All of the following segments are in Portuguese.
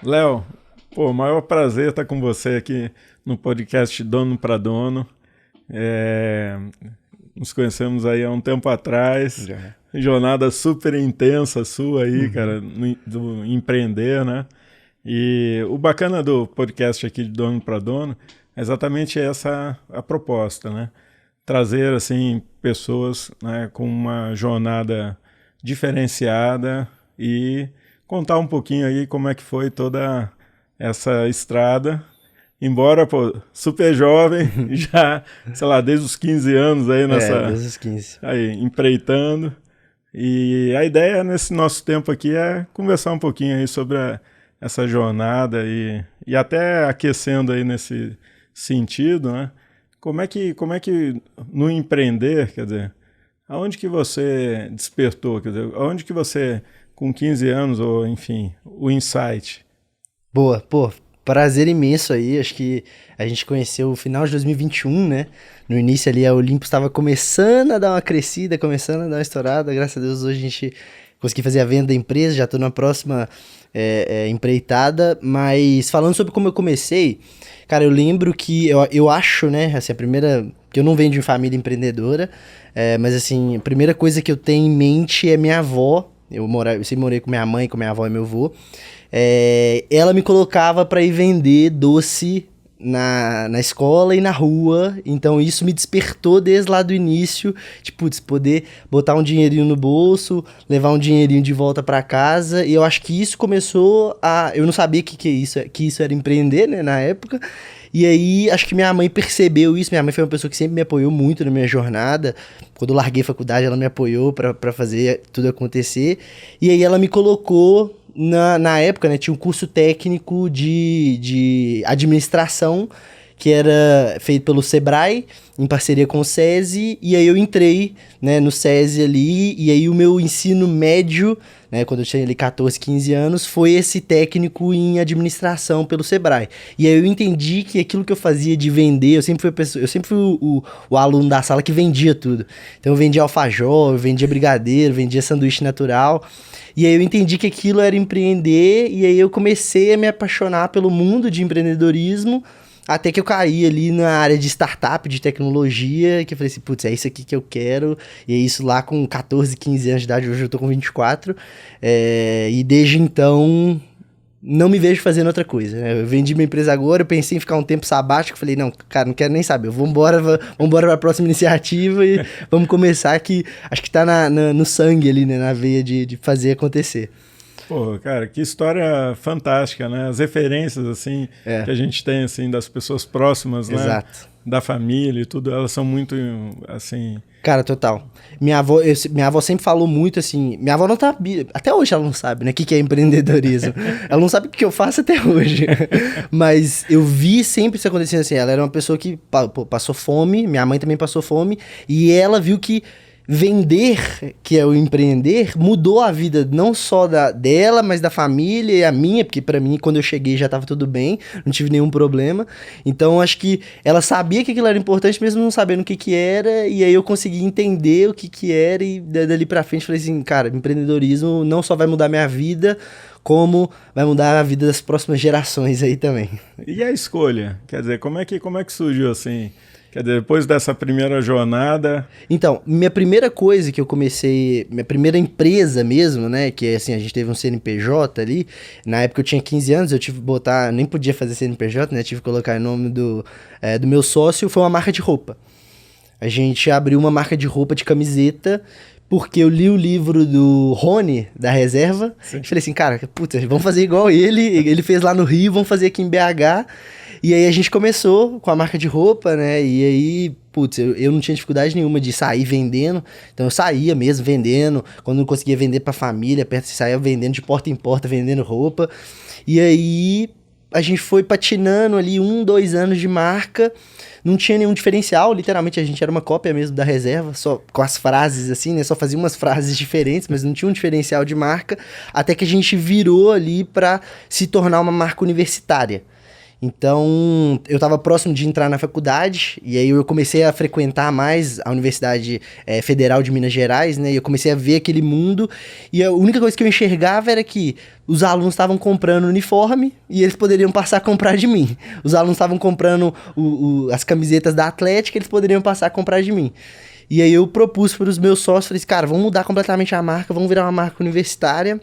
Léo, pô, maior prazer estar com você aqui no podcast Dono para Dono. É, Nos conhecemos aí há um tempo atrás. Já. Jornada super intensa sua aí, Uhum. cara, do empreender, né? E o bacana do podcast aqui de Dono para Dono é exatamente essa a proposta, né? Trazer, assim, pessoas, né, com uma jornada diferenciada e contar um pouquinho aí como é que foi toda essa estrada. Embora, pô, super jovem, já, sei lá, desde os 15 anos aí É, nessa, desde os 15. aí, empreitando. E a ideia nesse nosso tempo aqui é conversar um pouquinho aí sobre essa jornada e até aquecendo aí nesse sentido, né? Como é que no empreender, quer dizer, aonde que você despertou, quer dizer, aonde que você, com 15 anos, ou enfim, o insight? Boa, pô, prazer imenso aí. Acho que a gente conheceu o final de 2021, né? No início ali a Olympus estava começando a dar uma crescida, começando a dar uma estourada. Graças a Deus hoje a gente conseguiu fazer a venda da empresa, já tô na próxima empreitada. Mas falando sobre como eu comecei, cara, eu lembro que eu acho, né? Assim, a primeira. Que eu não venho de família empreendedora, mas assim, a primeira coisa que eu tenho em mente é minha avó. Eu sempre morei com minha mãe, com minha avó e meu avô. Ela me colocava para ir vender doce na escola e na rua, então isso me despertou desde lá do início, tipo, putz, poder botar um dinheirinho no bolso, levar um dinheirinho de volta para casa, e eu acho que isso começou a... Eu não sabia que isso era empreender, né, na época, e aí acho que minha mãe percebeu isso, minha mãe foi uma pessoa que sempre me apoiou muito na minha jornada, quando eu larguei a faculdade ela me apoiou para fazer tudo acontecer, e aí ela me colocou na época, né, tinha um curso técnico de administração que era feito pelo Sebrae, em parceria com o SESI, e aí eu entrei, né, no SESI ali, e aí o meu ensino médio, né, quando eu tinha ali 14, 15 anos, foi esse técnico em administração pelo Sebrae. E aí eu entendi que aquilo que eu fazia de vender, eu sempre fui o aluno da sala que vendia tudo. Então eu vendia alfajor, eu vendia brigadeiro, vendia sanduíche natural, e aí eu entendi que aquilo era empreender, e aí eu comecei a me apaixonar pelo mundo de empreendedorismo, até que eu caí ali na área de startup, de tecnologia, que eu falei assim, putz, é isso aqui que eu quero, e é isso lá com 14, 15 anos de idade, hoje eu tô com 24, e desde então não me vejo fazendo outra coisa, né? Eu vendi minha empresa agora, eu pensei em ficar um tempo sabático, falei, não, cara, não quero nem saber, vamos embora pra próxima iniciativa e vamos começar que acho que tá no sangue ali, né, na veia de fazer acontecer. Pô, cara, que história fantástica, né? As referências, assim, que É, a gente tem, assim, das pessoas próximas, né? exato. Da família e tudo, elas são muito, assim... Cara, total. Minha avó sempre falou muito assim. Minha avó não sabia. Até hoje ela não sabe, né? O que é empreendedorismo. Ela não sabe o que eu faço até hoje. Mas eu vi sempre isso acontecendo assim. Ela era uma pessoa que passou fome. Minha mãe também passou fome. E ela viu que vender, que é o empreender, mudou a vida não só dela, mas da família e a minha, porque pra mim, quando eu cheguei, já tava tudo bem, não tive nenhum problema. Então, acho que ela sabia que aquilo era importante, mesmo não sabendo o que que era, e aí eu consegui entender o que que era, e dali pra frente falei assim, cara, empreendedorismo não só vai mudar minha vida, como vai mudar a vida das próximas gerações aí também. E a escolha? Quer dizer, como é que surgiu, assim? Quer dizer, depois dessa primeira jornada... Então, minha primeira coisa que eu comecei, minha primeira empresa mesmo, né, que é assim, a gente teve um CNPJ ali, na época eu tinha 15 anos, eu tive que botar, nem podia fazer CNPJ, né, tive que colocar o nome do meu sócio, foi uma marca de roupa. A gente abriu uma marca de roupa de camiseta, porque eu li o livro do Rony, da Reserva, Sim. e falei assim, cara, puta, vamos fazer igual ele fez lá no Rio, vamos fazer aqui em BH, e aí a gente começou com a marca de roupa, né, e aí, putz, eu não tinha dificuldade nenhuma de sair vendendo, então eu saía mesmo vendendo, quando não conseguia vender pra família, perto, saía vendendo de porta em porta, vendendo roupa, e aí a gente foi patinando ali 2 anos de marca, não tinha nenhum diferencial, literalmente a gente era uma cópia mesmo da Reserva, só com as frases assim, né, só fazia umas frases diferentes, mas não tinha um diferencial de marca, até que a gente virou ali pra se tornar uma marca universitária. Então, eu estava próximo de entrar na faculdade, e aí eu comecei a frequentar mais a Universidade Federal de Minas Gerais, né? E eu comecei a ver aquele mundo, e a única coisa que eu enxergava era que os alunos estavam comprando uniforme e eles poderiam passar a comprar de mim. Os alunos estavam comprando as camisetas da Atlética, eles poderiam passar a comprar de mim. E aí eu propus para os meus sócios, falei assim, cara, vamos mudar completamente a marca, vamos virar uma marca universitária,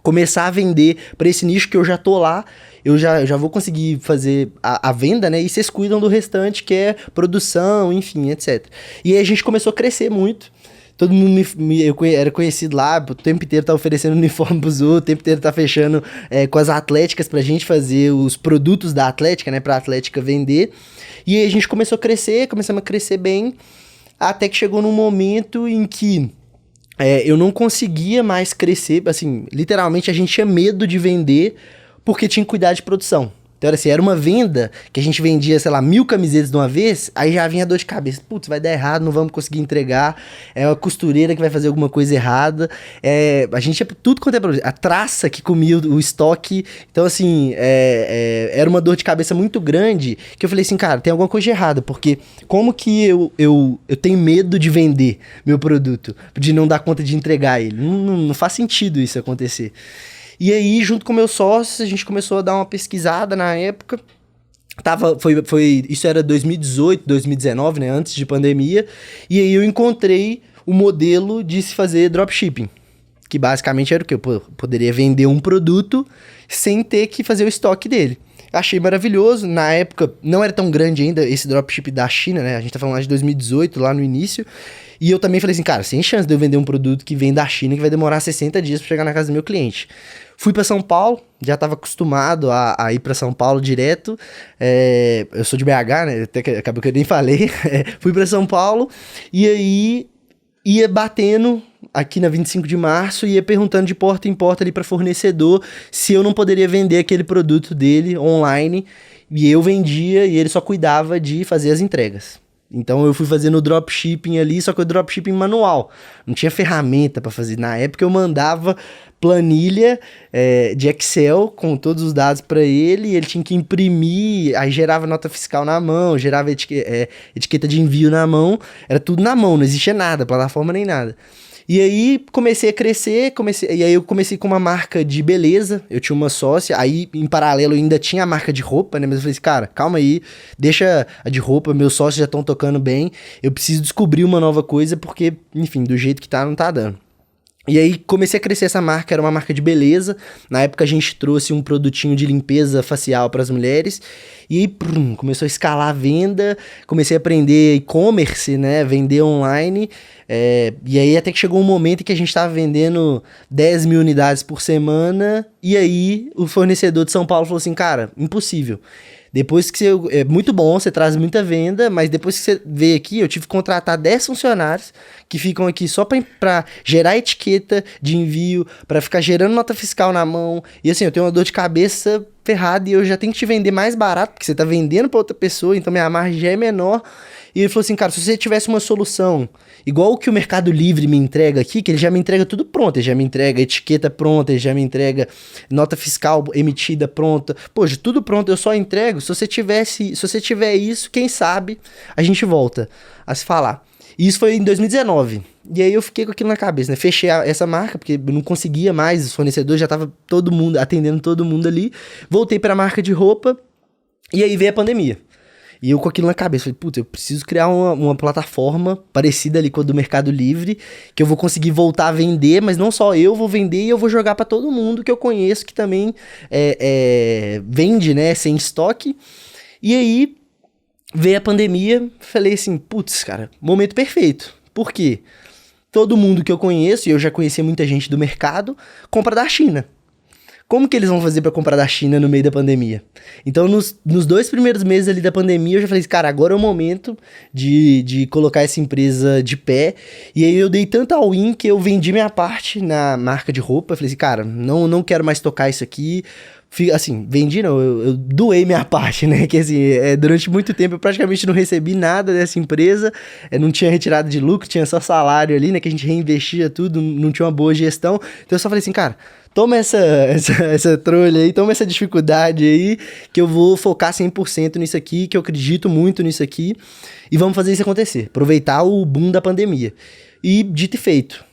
começar a vender para esse nicho que eu já tô lá, eu já vou conseguir fazer a venda, né? E vocês cuidam do restante, que é produção, enfim, etc. E aí a gente começou a crescer muito. Todo mundo eu era conhecido lá, o tempo inteiro tá oferecendo uniforme pros outros, o tempo inteiro tá fechando com as atléticas pra gente fazer os produtos da Atlética, né? Pra Atlética vender. E aí a gente começou a crescer, começamos a crescer bem, até que chegou num momento em que eu não conseguia mais crescer, assim, literalmente a gente tinha medo de vender porque tinha que cuidar de produção. Então, assim, era uma venda que a gente vendia, sei lá, 1000 camisetas de uma vez, aí já vinha dor de cabeça. Putz, vai dar errado, não vamos conseguir entregar. É uma costureira que vai fazer alguma coisa errada. A gente tinha tudo quanto é problema. A traça que comia o estoque. Então, assim, era uma dor de cabeça muito grande que eu falei assim, cara, tem alguma coisa errada, porque como que eu tenho medo de vender meu produto, de não dar conta de entregar ele? Não faz sentido isso acontecer. E aí, junto com meus sócios, a gente começou a dar uma pesquisada na época. Isso era 2018, 2019, né? Antes de pandemia. E aí eu encontrei o modelo de se fazer dropshipping. Que basicamente era o quê? Eu poderia vender um produto sem ter que fazer o estoque dele. Achei maravilhoso. Na época, não era tão grande ainda esse dropship da China, né? A gente tá falando lá de 2018, lá no início. E eu também falei assim, cara, sem chance de eu vender um produto que vem da China, que vai demorar 60 dias pra chegar na casa do meu cliente. Fui pra São Paulo, já estava acostumado a ir pra São Paulo direto. Eu sou de BH, né? Até que acabou que eu nem falei. Fui pra São Paulo e aí ia batendo aqui na 25 de março e ia perguntando de porta em porta ali pra fornecedor se eu não poderia vender aquele produto dele online. E eu vendia e ele só cuidava de fazer as entregas. Então eu fui fazendo o dropshipping ali, só que o dropshipping manual. Não tinha ferramenta para fazer. Na época eu mandava planilha de Excel com todos os dados para ele, e ele tinha que imprimir, aí gerava nota fiscal na mão, gerava etiqueta de envio na mão, era tudo na mão, não existia nada, plataforma nem nada. E aí comecei a crescer, e aí eu comecei com uma marca de beleza, eu tinha uma sócia, aí em paralelo eu ainda tinha a marca de roupa, né, mas eu falei assim, cara, calma aí, deixa a de roupa, meus sócios já estão tocando bem, eu preciso descobrir uma nova coisa, porque, enfim, do jeito que tá, não tá dando. E aí comecei a crescer essa marca, era uma marca de beleza. Na época a gente trouxe um produtinho de limpeza facial para as mulheres. E aí começou a escalar a venda, comecei a aprender e-commerce, né, vender online. E aí até que chegou um momento em que a gente estava vendendo 10 mil unidades por semana. E aí o fornecedor de São Paulo falou assim, cara, impossível. Depois que é muito bom, você traz muita venda, mas depois que você veio aqui, eu tive que contratar 10 funcionários que ficam aqui só pra gerar etiqueta de envio, pra ficar gerando nota fiscal na mão. E assim, eu tenho uma dor de cabeça ferrada e eu já tenho que te vender mais barato, porque você tá vendendo pra outra pessoa, então minha margem já é menor. E ele falou assim, cara, se você tivesse uma solução igual o que o Mercado Livre me entrega aqui, que ele já me entrega tudo pronto, ele já me entrega etiqueta pronta, ele já me entrega nota fiscal emitida pronta, poxa, tudo pronto, eu só entrego, se você tiver isso, quem sabe a gente volta a se falar. E isso foi em 2019. E aí eu fiquei com aquilo na cabeça, né? Fechei essa marca, porque eu não conseguia mais, os fornecedores já tava todo mundo, atendendo todo mundo ali. Voltei pra marca de roupa, e aí veio a pandemia. E eu com aquilo na cabeça, falei, puta, eu preciso criar uma plataforma parecida ali com a do Mercado Livre, que eu vou conseguir voltar a vender, mas não só eu vou vender, e eu vou jogar pra todo mundo que eu conheço, que também vende, né, sem estoque. E aí veio a pandemia, falei assim, putz, cara, momento perfeito. Por quê? Todo mundo que eu conheço, e eu já conhecia muita gente do mercado, compra da China. Como que eles vão fazer pra comprar da China no meio da pandemia? Então, nos 2 primeiros meses ali da pandemia, eu já falei assim, cara, agora é o momento de colocar essa empresa de pé. E aí eu dei tanto all-in que eu vendi minha parte na marca de roupa. Eu falei assim, cara, não quero mais tocar isso aqui. Assim, vendi não, eu doei minha parte, né? Que assim, durante muito tempo eu praticamente não recebi nada dessa empresa, não tinha retirada de lucro, tinha só salário ali, né? Que a gente reinvestia tudo, não tinha uma boa gestão. Então eu só falei assim, cara, toma essa trolha aí, toma essa dificuldade aí, que eu vou focar 100% nisso aqui, que eu acredito muito nisso aqui, e vamos fazer isso acontecer. Aproveitar o boom da pandemia. E dito e feito.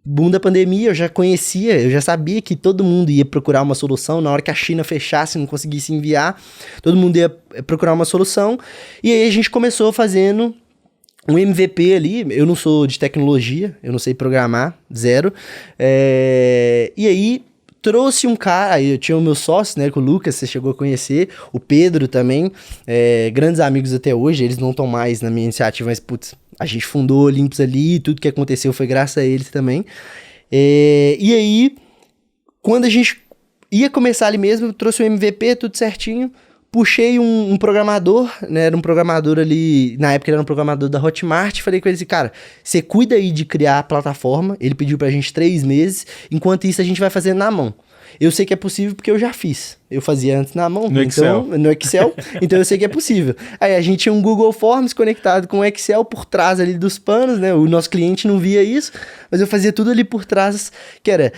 Boom da pandemia, eu já conhecia, eu já sabia que todo mundo ia procurar uma solução. Na hora que a China fechasse, não conseguisse enviar, todo mundo ia procurar uma solução. E aí a gente começou fazendo um MVP ali. Eu não sou de tecnologia, eu não sei programar, zero. E aí trouxe um cara, aí eu tinha o meu sócio, né, com o Lucas, você chegou a conhecer, o Pedro também, grandes amigos até hoje, eles não estão mais na minha iniciativa, mas putz, a gente fundou o Olympus ali, tudo que aconteceu foi graças a eles também. E aí, quando a gente ia começar ali mesmo, eu trouxe o MVP, tudo certinho, puxei um programador, né, era um programador ali, na época ele era um programador da Hotmart, falei com ele assim, cara, você cuida aí de criar a plataforma, ele pediu pra gente 3 meses, enquanto isso a gente vai fazendo na mão. Eu sei que é possível porque eu já fiz. Eu fazia antes na mão, no Excel, então eu sei que é possível. Aí a gente tinha um Google Forms conectado com o Excel por trás ali dos panos, né? O nosso cliente não via isso, mas eu fazia tudo ali por trás, que era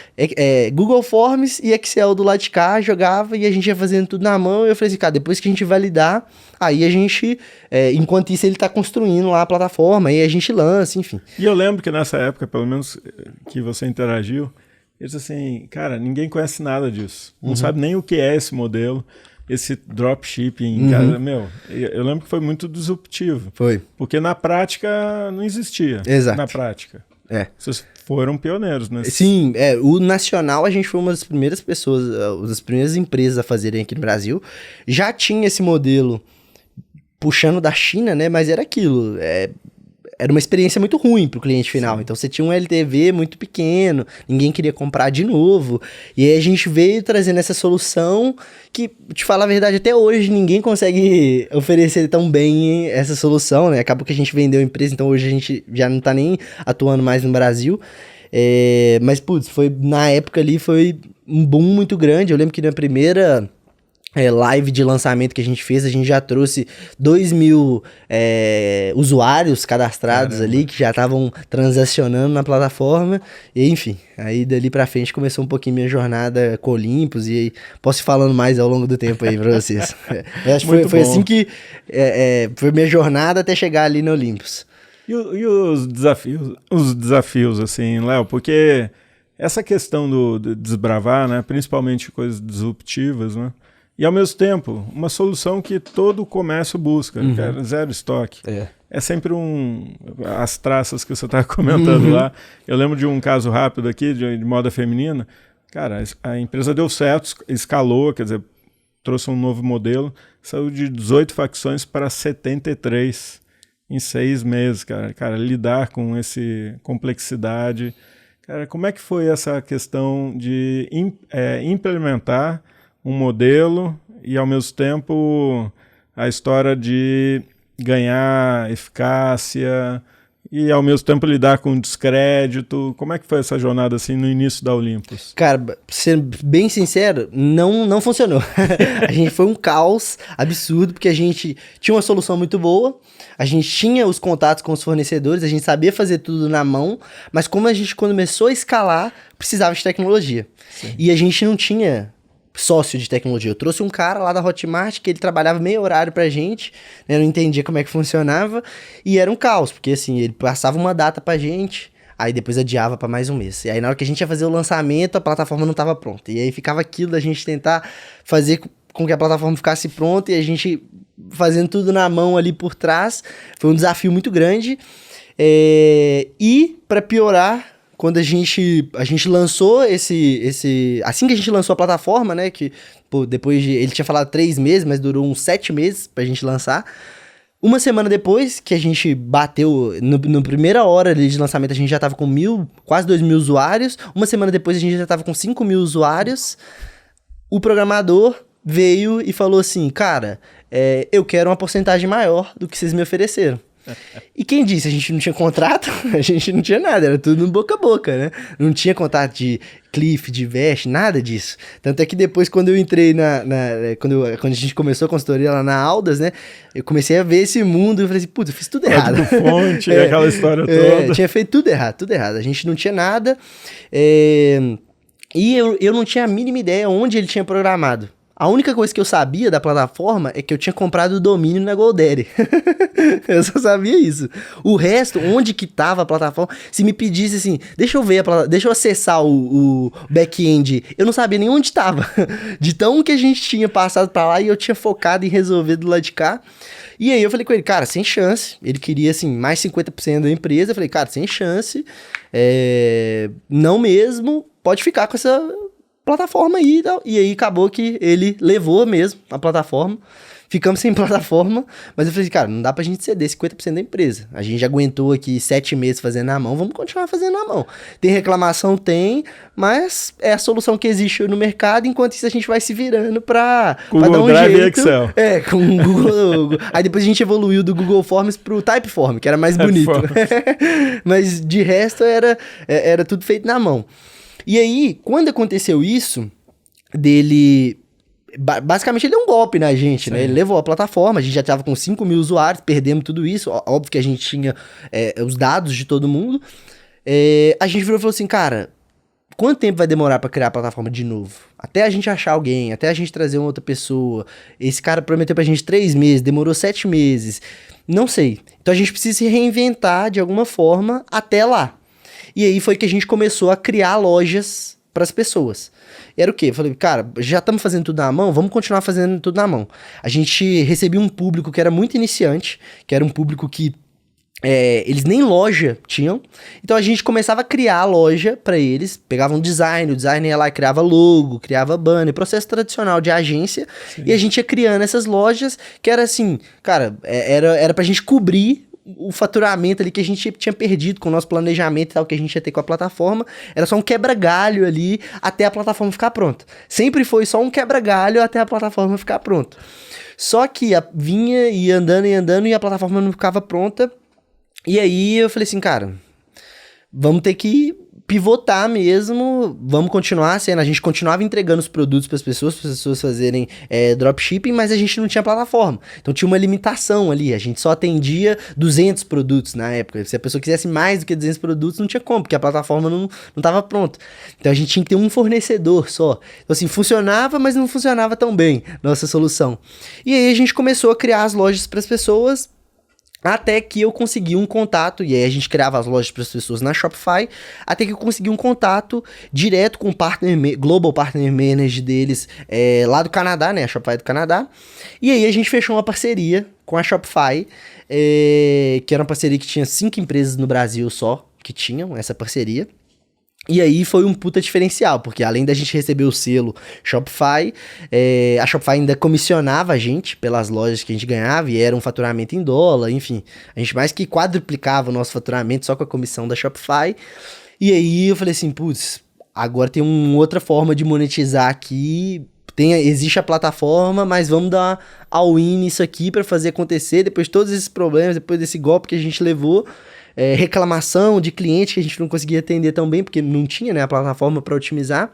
Google Forms e Excel do lado de cá, jogava e a gente ia fazendo tudo na mão. E eu falei assim, cara, depois que a gente validar, aí a gente, enquanto isso ele tá construindo lá a plataforma, aí a gente lança, enfim. E eu lembro que nessa época, pelo menos que você interagiu, eles assim, cara, ninguém conhece nada disso. Não sabe nem o que é esse modelo, esse dropshipping. Cara, eu lembro que foi muito disruptivo. Foi. Porque na prática não existia. Exato. Na prática. Vocês foram pioneiros, né? Sim, o nacional a gente foi uma das primeiras pessoas, uma das primeiras empresas a fazerem aqui no Brasil. Já tinha esse modelo puxando da China, né? Mas era aquilo, era uma experiência muito ruim para o cliente final. Sim. Então você tinha um LTV muito pequeno, ninguém queria comprar de novo. E aí a gente veio trazendo essa solução que, te falar a verdade, até hoje ninguém consegue oferecer tão bem essa solução, né? Acabou que a gente vendeu a empresa, então hoje a gente já não tá nem atuando mais no Brasil. Mas, putz, na época ali foi um boom muito grande. Eu lembro que na primeira live de lançamento que a gente fez, a gente já trouxe 2.000 usuários cadastrados. Caramba. Ali, que já estavam transacionando na plataforma, e enfim, aí dali pra frente começou um pouquinho minha jornada com o Olympus, e aí posso ir falando mais ao longo do tempo aí pra vocês. Eu acho que foi assim que foi minha jornada até chegar ali no Olympus. E os desafios assim, Léo, porque essa questão do desbravar, né, principalmente coisas disruptivas, né, e, ao mesmo tempo, uma solução que todo comércio busca, que é zero estoque. É sempre as traças que você está comentando lá. Eu lembro de um caso rápido aqui, de moda feminina. Cara, a empresa deu certo, escalou, quer dizer, trouxe um novo modelo, saiu de 18 facções para 73 em 6 meses, cara. Cara, lidar com essa complexidade. Cara, como é que foi essa questão de implementar um modelo e, ao mesmo tempo, a história de ganhar eficácia e, ao mesmo tempo, lidar com descrédito? Como é que foi essa jornada assim no início da Olympus? Cara, sendo bem sincero, não funcionou. A gente foi um caos absurdo, porque a gente tinha uma solução muito boa, a gente tinha os contatos com os fornecedores, a gente sabia fazer tudo na mão, mas como a gente começou a escalar, precisava de tecnologia. Sim. E a gente não tinha sócio de tecnologia. Eu trouxe um cara lá da Hotmart que ele trabalhava meio horário pra gente, né? Eu não entendia como é que funcionava, e era um caos, porque assim, ele passava uma data pra gente, aí depois adiava pra mais um mês. E aí na hora que a gente ia fazer o lançamento, a plataforma não tava pronta. E aí ficava aquilo da gente tentar fazer com que a plataforma ficasse pronta, e a gente fazendo tudo na mão ali por trás. Foi um desafio muito grande. E pra piorar, quando a gente lançou assim que a gente lançou a plataforma, né, que depois ele tinha falado 3 meses, mas durou uns 7 meses pra gente lançar. Uma semana depois que a gente bateu, na primeira hora de lançamento, a gente já tava com quase 2.000 usuários. Uma semana depois a gente já tava com 5.000 usuários. O programador veio e falou assim, cara, eu quero uma porcentagem maior do que vocês me ofereceram. E quem disse? A gente não tinha contrato, a gente não tinha nada, era tudo no boca a boca, né? Não tinha contato de Cliff, de Vest, nada disso. Tanto é que depois, quando eu entrei quando a gente começou a consultoria lá na Aldas, né? Eu comecei a ver esse mundo e falei assim, putz, eu fiz tudo errado. Fonte, aquela história toda. Tinha feito tudo errado, tudo errado. A gente não tinha nada. E eu não tinha a mínima ideia onde ele tinha programado. A única coisa que eu sabia da plataforma é que eu tinha comprado o domínio na GoDaddy. Eu só sabia isso. O resto, onde que tava a plataforma, se me pedisse assim, deixa eu ver deixa eu acessar o back-end, eu não sabia nem onde tava. De tão que a gente tinha passado pra lá e eu tinha focado em resolver do lado de cá. E aí eu falei com ele, cara, sem chance. Ele queria, assim, mais 50% da empresa. Eu falei, cara, sem chance. Não mesmo, pode ficar com essa plataforma aí e tal. E aí acabou que ele levou mesmo a plataforma. Ficamos sem plataforma, mas eu falei, cara, não dá pra gente ceder 50% da empresa. A gente já aguentou aqui 7 meses fazendo na mão, vamos continuar fazendo na mão. Tem reclamação? Tem, mas é a solução que existe no mercado, enquanto isso a gente vai se virando pra dar um Drive jeito. E Excel. Com o Google. Aí depois a gente evoluiu do Google Forms pro Typeform, que era mais bonito. Mas de resto era tudo feito na mão. E aí, quando aconteceu isso, dele... Basicamente ele deu um golpe na gente, né? Ele levou a plataforma, a gente já tava com 5 mil usuários, perdemos tudo isso, óbvio que a gente tinha os dados de todo mundo. A gente virou e falou assim, cara, quanto tempo vai demorar pra criar a plataforma de novo? Até a gente achar alguém, até a gente trazer uma outra pessoa. Esse cara prometeu pra gente 3 meses, demorou 7 meses, não sei. Então a gente precisa se reinventar de alguma forma até lá. E aí foi que a gente começou a criar lojas para as pessoas. Era o quê? Eu falei, cara, já estamos fazendo tudo na mão, vamos continuar fazendo tudo na mão. A gente recebia um público que era muito iniciante, que era um público que eles nem loja tinham. Então a gente começava a criar a loja para eles, pegava um design, o designer ia lá e criava logo, criava banner, processo tradicional de agência. Sim. E a gente ia criando essas lojas que era assim, cara, era pra gente cobrir o faturamento ali que a gente tinha perdido com o nosso planejamento e tal, que a gente ia ter com a plataforma. Era só um quebra-galho ali até a plataforma ficar pronta. Sempre foi só um quebra-galho até a plataforma ficar pronta. Só que vinha e andando e a plataforma não ficava pronta. E aí eu falei assim, cara, vamos ter que pivotar mesmo, vamos continuar sendo, a gente continuava entregando os produtos para as pessoas fazerem dropshipping, mas a gente não tinha plataforma, então tinha uma limitação ali, a gente só atendia 200 produtos na época, se a pessoa quisesse mais do que 200 produtos, não tinha como, porque a plataforma não estava pronta, então a gente tinha que ter um fornecedor só, então assim, funcionava, mas não funcionava tão bem, nossa solução, e aí a gente começou a criar as lojas para as pessoas, até que eu consegui um contato, e aí a gente criava as lojas para as pessoas na Shopify, até que eu consegui um contato direto com o Global Partner Manager deles, lá do Canadá, né, a Shopify do Canadá, e aí a gente fechou uma parceria com a Shopify, que era uma parceria que tinha 5 empresas no Brasil só, que tinham essa parceria. E aí foi um puta diferencial, porque além da gente receber o selo Shopify, a Shopify ainda comissionava a gente pelas lojas que a gente ganhava, e era um faturamento em dólar, enfim. A gente mais que quadruplicava o nosso faturamento só com a comissão da Shopify. E aí eu falei assim, putz, agora tem uma outra forma de monetizar aqui, existe a plataforma, mas vamos dar all-in nisso aqui para fazer acontecer, depois de todos esses problemas, depois desse golpe que a gente levou, reclamação de cliente que a gente não conseguia atender tão bem, porque não tinha, né, a plataforma para otimizar.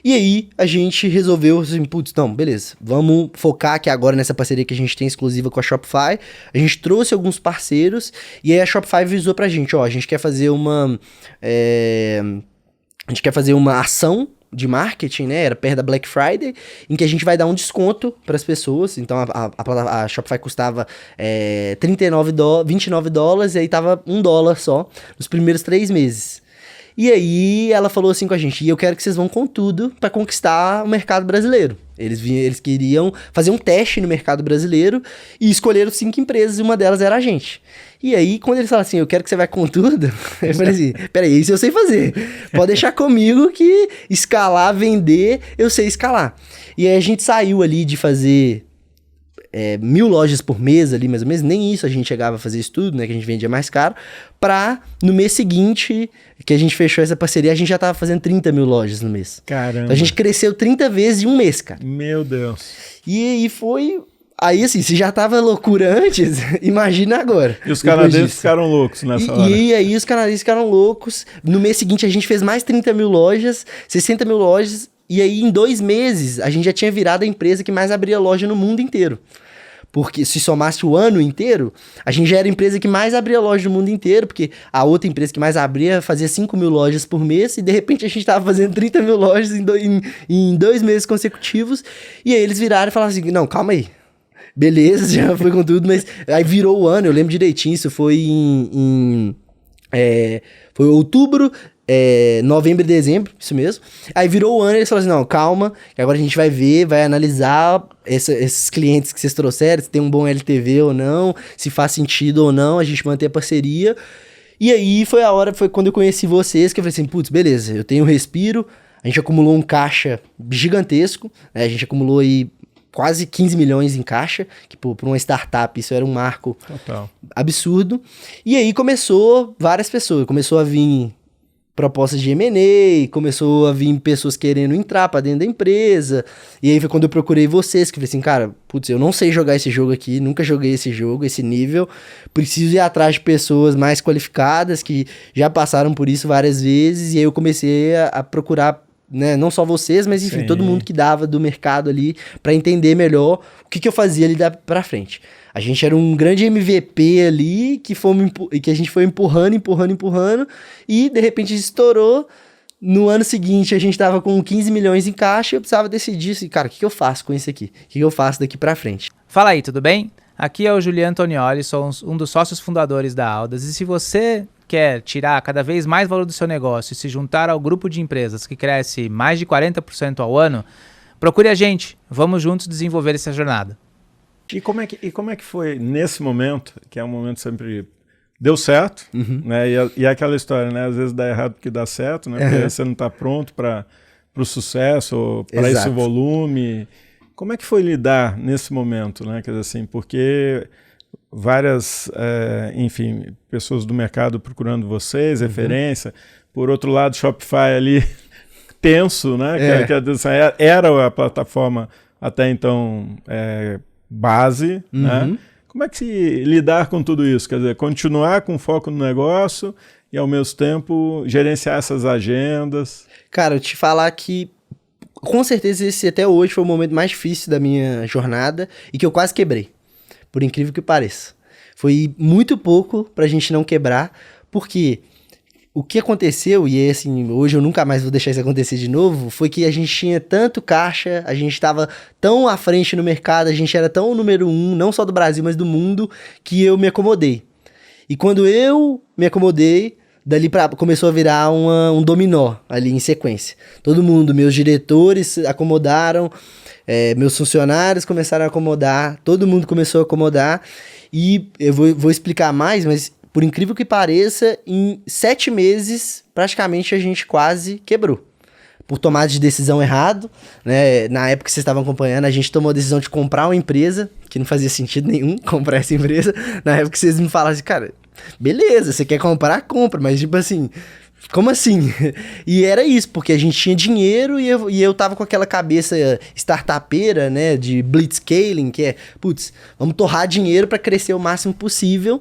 E aí a gente resolveu assim, putz, não, beleza, vamos focar aqui agora nessa parceria que a gente tem exclusiva com a Shopify. A gente trouxe alguns parceiros e aí a Shopify avisou pra gente, a gente quer fazer uma ação de marketing, né, era perto da Black Friday, em que a gente vai dar um desconto para as pessoas. Então a Shopify custava $29, e aí tava $1 só nos primeiros 3 meses. E aí ela falou assim com a gente, e eu quero que vocês vão com tudo para conquistar o mercado brasileiro. Eles queriam fazer um teste no mercado brasileiro e escolheram 5 empresas, e uma delas era a gente. E aí, quando eles falaram assim, eu quero que você vai com tudo, eu falei assim, peraí, isso eu sei fazer. Pode deixar comigo que escalar, vender, eu sei escalar. E aí a gente saiu ali de fazer 1.000 lojas por mês ali, mais ou menos, nem isso a gente chegava a fazer isso tudo, né, que a gente vendia mais caro, pra no mês seguinte, que a gente fechou essa parceria, a gente já tava fazendo 30 mil lojas no mês. Caramba. Então a gente cresceu 30 vezes em um mês, cara. Meu Deus. E aí foi Aí, assim, se já tava loucura antes, imagina agora. E os canadenses ficaram loucos nessa hora. E aí os canadenses ficaram loucos. No mês seguinte a gente fez mais 30 mil lojas, 60 mil lojas. E aí em 2 meses a gente já tinha virado a empresa que mais abria loja no mundo inteiro. Porque se somasse o ano inteiro, a gente já era a empresa que mais abria loja no mundo inteiro, porque a outra empresa que mais abria fazia 5 mil lojas por mês, e de repente a gente estava fazendo 30 mil lojas em 2 meses consecutivos. E aí eles viraram e falaram assim, não, calma aí. Beleza, já foi com tudo, mas aí virou o ano, eu lembro direitinho, isso foi foi outubro, novembro e dezembro, isso mesmo. Aí virou o ano e eles falaram assim, não, calma, que agora a gente vai ver, vai analisar esses clientes que vocês trouxeram, se tem um bom LTV ou não, se faz sentido ou não, a gente manter a parceria. E aí foi quando eu conheci vocês, que eu falei assim, putz, beleza, eu tenho respiro, a gente acumulou um caixa gigantesco, né, a gente acumulou aí quase 15 milhões em caixa, que para uma startup isso era um marco Total. absurdo. E aí começou várias pessoas, começou a vir propostas de M&A, começou a vir pessoas querendo entrar para dentro da empresa. E aí foi quando eu procurei vocês, que eu falei assim, cara, putz, eu não sei jogar esse jogo aqui, nunca joguei esse jogo, esse nível, preciso ir atrás de pessoas mais qualificadas, que já passaram por isso várias vezes, e aí eu comecei a procurar, né, não só vocês, mas enfim, Sim. todo mundo que dava do mercado ali para entender melhor o que eu fazia ali para frente. A gente era um grande MVP ali que a gente foi empurrando e de repente estourou. No ano seguinte a gente tava com 15 milhões em caixa e eu precisava decidir assim, cara, o que eu faço com isso aqui? O que eu faço daqui para frente? Fala aí, tudo bem? Aqui é o Juliano Antonioli, sou um dos sócios fundadores da Audas, e se você quer tirar cada vez mais valor do seu negócio e se juntar ao grupo de empresas que cresce mais de 40% ao ano, procure a gente. Vamos juntos desenvolver essa jornada. E como é que foi nesse momento, que é um momento sempre deu certo, né? E é aquela história, né? Às vezes dá errado porque dá certo, né? Porque você não está pronto para o sucesso, ou para esse volume. Como é que foi lidar nesse momento, né? Quer dizer assim, porque várias, enfim, pessoas do mercado procurando vocês, referência. Por outro lado, Shopify ali tenso, né? Era a plataforma até então base, né? Como é que se lidar com tudo isso? Quer dizer, continuar com foco no negócio e ao mesmo tempo gerenciar essas agendas? Cara, eu te falar que com certeza esse até hoje foi o momento mais difícil da minha jornada e que eu quase quebrei. Por incrível que pareça. Foi muito pouco pra gente não quebrar, porque o que aconteceu, e assim, hoje eu nunca mais vou deixar isso acontecer de novo, foi que a gente tinha tanto caixa, a gente estava tão à frente no mercado, a gente era tão o número 1, não só do Brasil, mas do mundo, que eu me acomodei. E quando eu me acomodei, dali começou a virar um dominó ali em sequência. Todo mundo, meus diretores acomodaram, meus funcionários começaram a acomodar, todo mundo começou a acomodar, e eu vou explicar mais, mas por incrível que pareça, em 7 meses, praticamente a gente quase quebrou. Por tomada de decisão errado, né? Na época que vocês estavam acompanhando, a gente tomou a decisão de comprar uma empresa, que não fazia sentido nenhum comprar essa empresa. Na época que vocês me falaram assim, cara, beleza, você quer comprar, compra, mas tipo assim, como assim? E era isso, porque a gente tinha dinheiro e eu tava com aquela cabeça startupeira, né, de blitzscaling, que é, putz, vamos torrar dinheiro para crescer o máximo possível,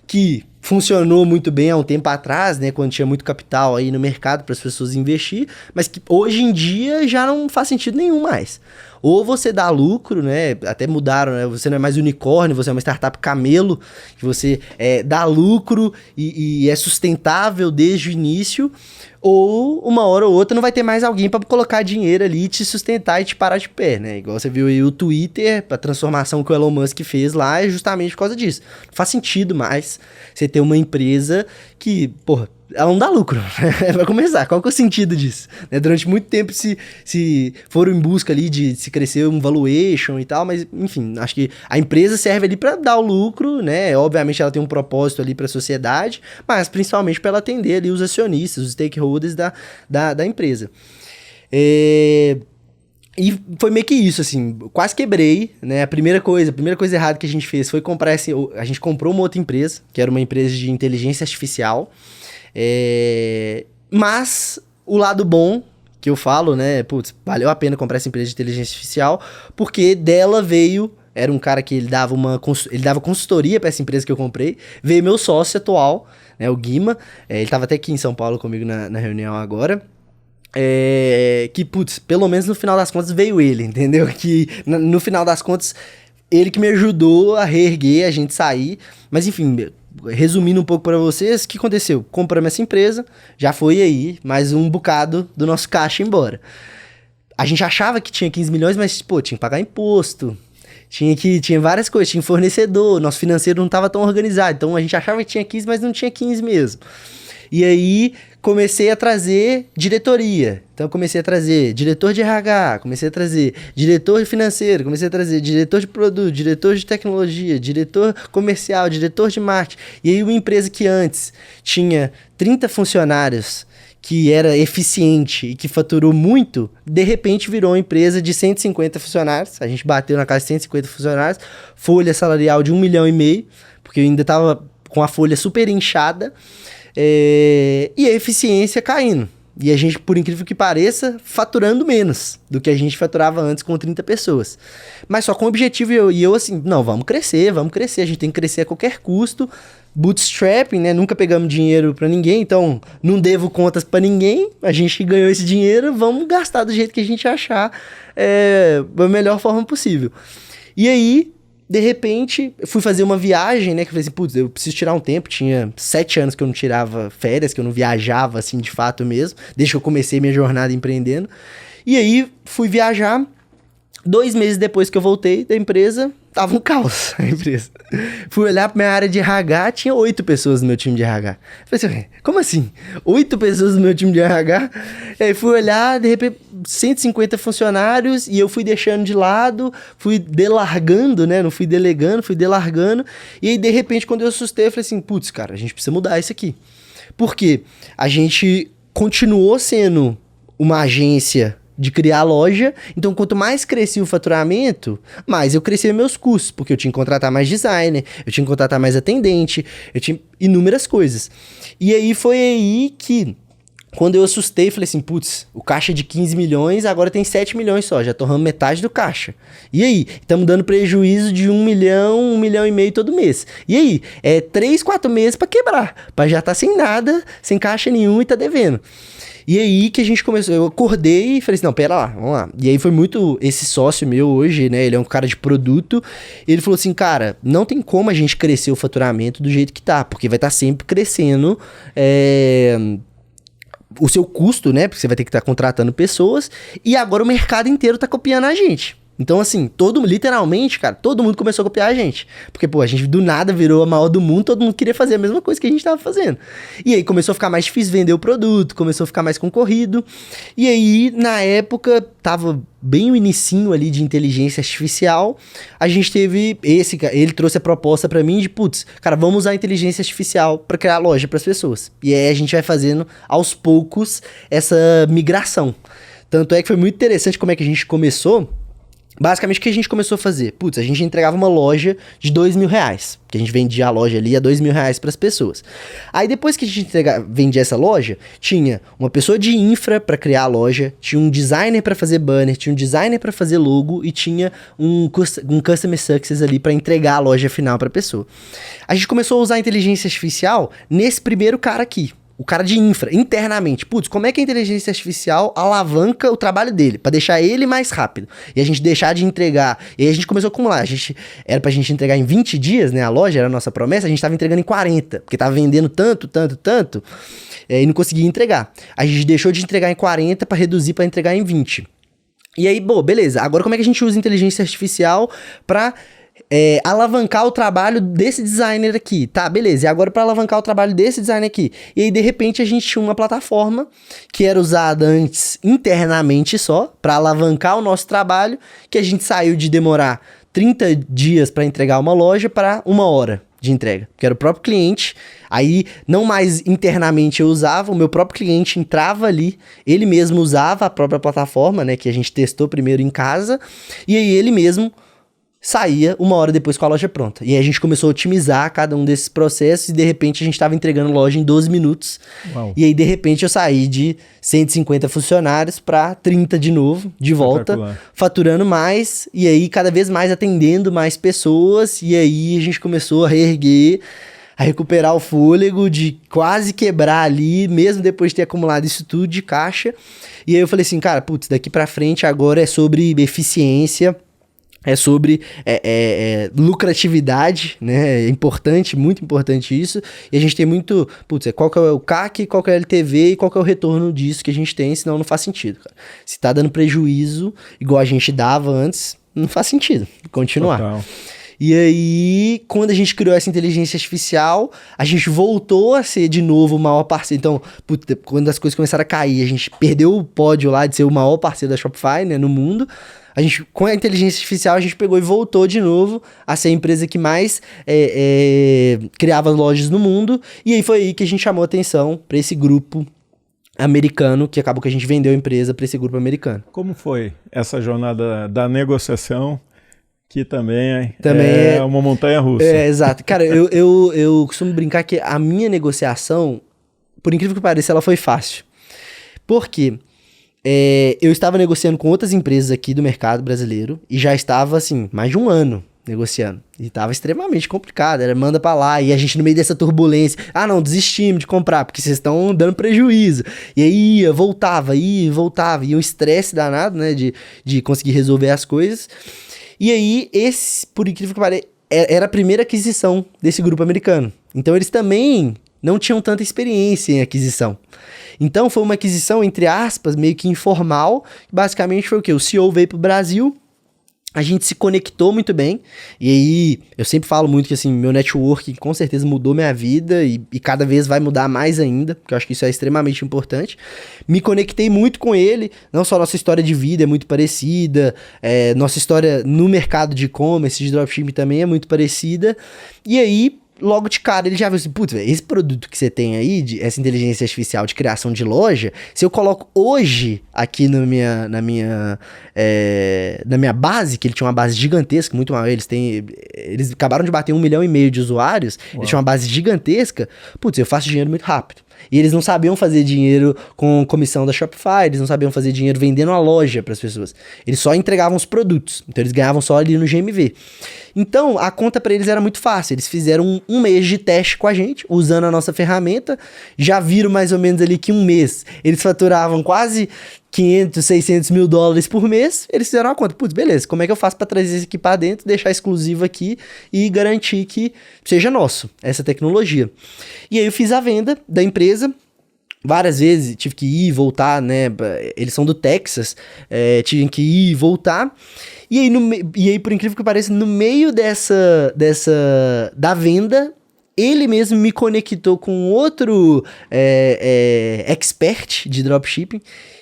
que funcionou muito bem há um tempo atrás, né, quando tinha muito capital aí no mercado para as pessoas investir, mas que hoje em dia já não faz sentido nenhum mais. Ou você dá lucro, né, até mudaram, né, você não é mais unicórnio, você é uma startup camelo, que você dá lucro e é sustentável desde o início, ou uma hora ou outra não vai ter mais alguém para colocar dinheiro ali, te sustentar e te parar de pé, né? Igual você viu aí o Twitter, a transformação que o Elon Musk fez lá é justamente por causa disso. Não faz sentido mais você ter uma empresa que, porra, ela não dá lucro. Vai começar. Qual que é o sentido disso? Né? Durante muito tempo se foram em busca ali de se crescer um valuation e tal, mas enfim, acho que a empresa serve ali para dar o lucro, né? Obviamente ela tem um propósito ali para a sociedade, mas principalmente para ela atender ali os acionistas, os stakeholders da empresa. E foi meio que isso, assim, quase quebrei, né? A primeira coisa errada que a gente fez foi comprar a gente comprou uma outra empresa, que era uma empresa de inteligência artificial. Mas o lado bom que eu falo, né, putz, valeu a pena comprar essa empresa de inteligência artificial, porque dela veio era um cara que ele dava consultoria para essa empresa que eu comprei. Veio meu sócio atual, né, o Guima, ele tava até aqui em São Paulo comigo na reunião agora. Que, putz, pelo menos no final das contas veio ele, entendeu? Que no final das contas, ele que me ajudou a reerguer, a gente sair. Mas enfim, resumindo um pouco para vocês, o que aconteceu? Compramos essa empresa, já foi aí mais um bocado do nosso caixa embora. A gente achava que tinha 15 milhões, mas, pô, tinha que pagar imposto, tinha várias coisas, tinha fornecedor, nosso financeiro não estava tão organizado, então a gente achava que tinha 15, mas não tinha 15 mesmo. E aí comecei a trazer diretoria. Então comecei a trazer diretor de RH, comecei a trazer diretor financeiro, comecei a trazer diretor de produto, diretor de tecnologia, diretor comercial, diretor de marketing. E aí uma empresa que antes tinha 30 funcionários, que era eficiente e que faturou muito, de repente virou uma empresa de 150 funcionários. A gente bateu na casa de 150 funcionários, folha salarial de 1,5 milhão, porque eu ainda estava com a folha super inchada. E a eficiência caindo. E a gente, por incrível que pareça, faturando menos do que a gente faturava antes com 30 pessoas. Mas só com o objetivo, eu assim, não, vamos crescer, a gente tem que crescer a qualquer custo. Bootstrapping, né? Nunca pegamos dinheiro pra ninguém, então não devo contas pra ninguém. A gente ganhou esse dinheiro, vamos gastar do jeito que a gente achar da melhor forma possível. E aí, de repente, eu fui fazer uma viagem, né? Que eu falei assim, putz, eu preciso tirar um tempo. Tinha 7 anos que eu não tirava férias, que eu não viajava, assim, de fato mesmo. Desde que eu comecei minha jornada empreendendo. E aí, fui viajar. 2 meses depois que eu voltei da empresa, tava um caos a empresa. Fui olhar pra minha área de RH, tinha 8 pessoas no meu time de RH. Falei assim, como assim? 8 pessoas no meu time de RH? E aí fui olhar, de repente, 150 funcionários, e eu fui deixando de lado, fui delargando, né? Não fui delegando, fui delargando. E aí, de repente, quando eu assustei, eu falei assim, putz, cara, a gente precisa mudar isso aqui. Por quê? A gente continuou sendo uma agência de criar loja, então quanto mais crescia o faturamento, mais eu crescia meus custos, porque eu tinha que contratar mais designer, eu tinha que contratar mais atendente, eu tinha inúmeras coisas. E aí foi aí que, quando eu assustei, falei assim, putz, o caixa de 15 milhões, agora tem 7 milhões só, já torramos metade do caixa. E aí? Estamos dando prejuízo de 1 milhão, 1,5 milhão todo mês. E aí? 3, 4 meses para quebrar, para já estar sem nada, sem caixa nenhum e tá devendo. E aí que a gente começou, eu acordei e falei assim, não, pera lá, vamos lá. E aí foi muito, esse sócio meu hoje, né, ele é um cara de produto, ele falou assim, cara, não tem como a gente crescer o faturamento do jeito que tá, porque vai estar sempre crescendo o seu custo, né, porque você vai ter que estar contratando pessoas, e agora o mercado inteiro tá copiando a gente. Então, assim, literalmente, cara, todo mundo começou a copiar a gente. Porque, pô, a gente do nada virou a maior do mundo, todo mundo queria fazer a mesma coisa que a gente tava fazendo. E aí começou a ficar mais difícil vender o produto, começou a ficar mais concorrido. E aí, na época, tava bem o inicinho ali de inteligência artificial. A gente teve ele trouxe a proposta pra mim de, putz, cara, vamos usar a inteligência artificial pra criar loja pras pessoas. E aí a gente vai fazendo, aos poucos, essa migração. Tanto é que foi muito interessante como é que a gente começou. Basicamente, o que a gente começou a fazer? Putz, a gente entregava uma loja de R$2.000, que a gente vendia a loja ali a R$2.000 para as pessoas. Aí, depois que a gente vendia essa loja, tinha uma pessoa de infra para criar a loja, tinha um designer para fazer banner, tinha um designer para fazer logo e tinha um customer success ali para entregar a loja final para a pessoa. A gente começou a usar a inteligência artificial nesse primeiro cara aqui. O cara de infra, internamente. Putz, como é que a inteligência artificial alavanca o trabalho dele? Pra deixar ele mais rápido. E a gente deixar de entregar. E aí a gente começou a acumular. Era pra gente entregar em 20 dias, né? A loja era a nossa promessa. A gente tava entregando em 40. Porque tava vendendo tanto. E não conseguia entregar. A gente deixou de entregar em 40 pra reduzir pra entregar em 20. E aí, beleza. Agora como é que a gente usa inteligência artificial pra alavancar o trabalho desse designer aqui? Tá, beleza. E agora para alavancar o trabalho desse designer aqui? E aí, de repente, a gente tinha uma plataforma que era usada antes internamente só, para alavancar o nosso trabalho, que a gente saiu de demorar 30 dias para entregar uma loja para 1 hora de entrega, que era o próprio cliente. Aí, não mais internamente eu usava, o meu próprio cliente entrava ali, ele mesmo usava a própria plataforma, né, que a gente testou primeiro em casa, e aí ele mesmo saía 1 hora depois com a loja pronta. E aí a gente começou a otimizar cada um desses processos e de repente a gente estava entregando loja em 12 minutos. Uau. E aí de repente eu saí de 150 funcionários para 30 de novo, de volta, faturando mais e aí cada vez mais atendendo mais pessoas. E aí a gente começou a reerguer, a recuperar o fôlego, de quase quebrar ali, mesmo depois de ter acumulado isso tudo de caixa. E aí eu falei assim, cara, putz, daqui pra frente agora é sobre eficiência, é sobre lucratividade, né? É importante, muito importante isso. E a gente tem muito, putz, qual que é o CAC, qual que é o LTV e qual que é o retorno disso que a gente tem, senão não faz sentido, cara. Se tá dando prejuízo, igual a gente dava antes, não faz sentido continuar. Total. E aí, quando a gente criou essa inteligência artificial, a gente voltou a ser de novo o maior parceiro. Então, quando as coisas começaram a cair, a gente perdeu o pódio lá de ser o maior parceiro da Shopify, né, no mundo. A gente, com a inteligência artificial, a gente pegou e voltou de novo a ser a empresa que mais criava lojas no mundo. E aí foi aí que a gente chamou atenção para esse grupo americano, que acabou que a gente vendeu a empresa para esse grupo americano. Como foi essa jornada da negociação? Que também é uma montanha-russa. Exato. Cara, eu costumo brincar que a minha negociação, por incrível que pareça, ela foi fácil. Por quê? Eu estava negociando com outras empresas aqui do mercado brasileiro e já estava, assim, mais de 1 ano negociando. E estava extremamente complicado. Era manda pra lá e a gente no meio dessa turbulência. Ah, não, desistimos de comprar porque vocês estão dando prejuízo. E aí ia, voltava. E um estresse danado, né, de conseguir resolver as coisas. E aí, por incrível que pareça, era a primeira aquisição desse grupo americano. Então, eles também não tinham tanta experiência em aquisição. Então, foi uma aquisição, entre aspas, meio que informal. Basicamente, foi o quê? O CEO veio pro Brasil, a gente se conectou muito bem. E aí, eu sempre falo muito que, assim, meu network com certeza mudou minha vida e cada vez vai mudar mais ainda, porque eu acho que isso é extremamente importante. Me conectei muito com ele, não só nossa história de vida é muito parecida, nossa história no mercado de e-commerce, de dropshipping também é muito parecida. E aí, logo de cara, ele já viu assim, putz, esse produto que você tem aí, essa inteligência artificial de criação de loja, se eu coloco hoje aqui na minha base, que ele tinha uma base gigantesca, muito maior, eles acabaram de bater 1,5 milhão de usuários, eles tinham uma base gigantesca, putz, eu faço dinheiro muito rápido. E eles não sabiam fazer dinheiro com comissão da Shopify, eles não sabiam fazer dinheiro vendendo a loja para as pessoas. Eles só entregavam os produtos, então eles ganhavam só ali no GMV. Então, a conta para eles era muito fácil. Eles fizeram um mês de teste com a gente, usando a nossa ferramenta. Já viram mais ou menos ali que 1 mês eles faturavam quase 500, 600 mil dólares por mês. Eles fizeram uma conta. Putz, beleza, como é que eu faço para trazer isso aqui para dentro, deixar exclusivo aqui e garantir que seja nosso, essa tecnologia. E aí eu fiz a venda da empresa. Várias vezes tive que ir e voltar, né? Eles são do Texas, tive que ir e voltar. E aí, por incrível que pareça, no meio da venda, ele mesmo me conectou com outro expert de dropshipping,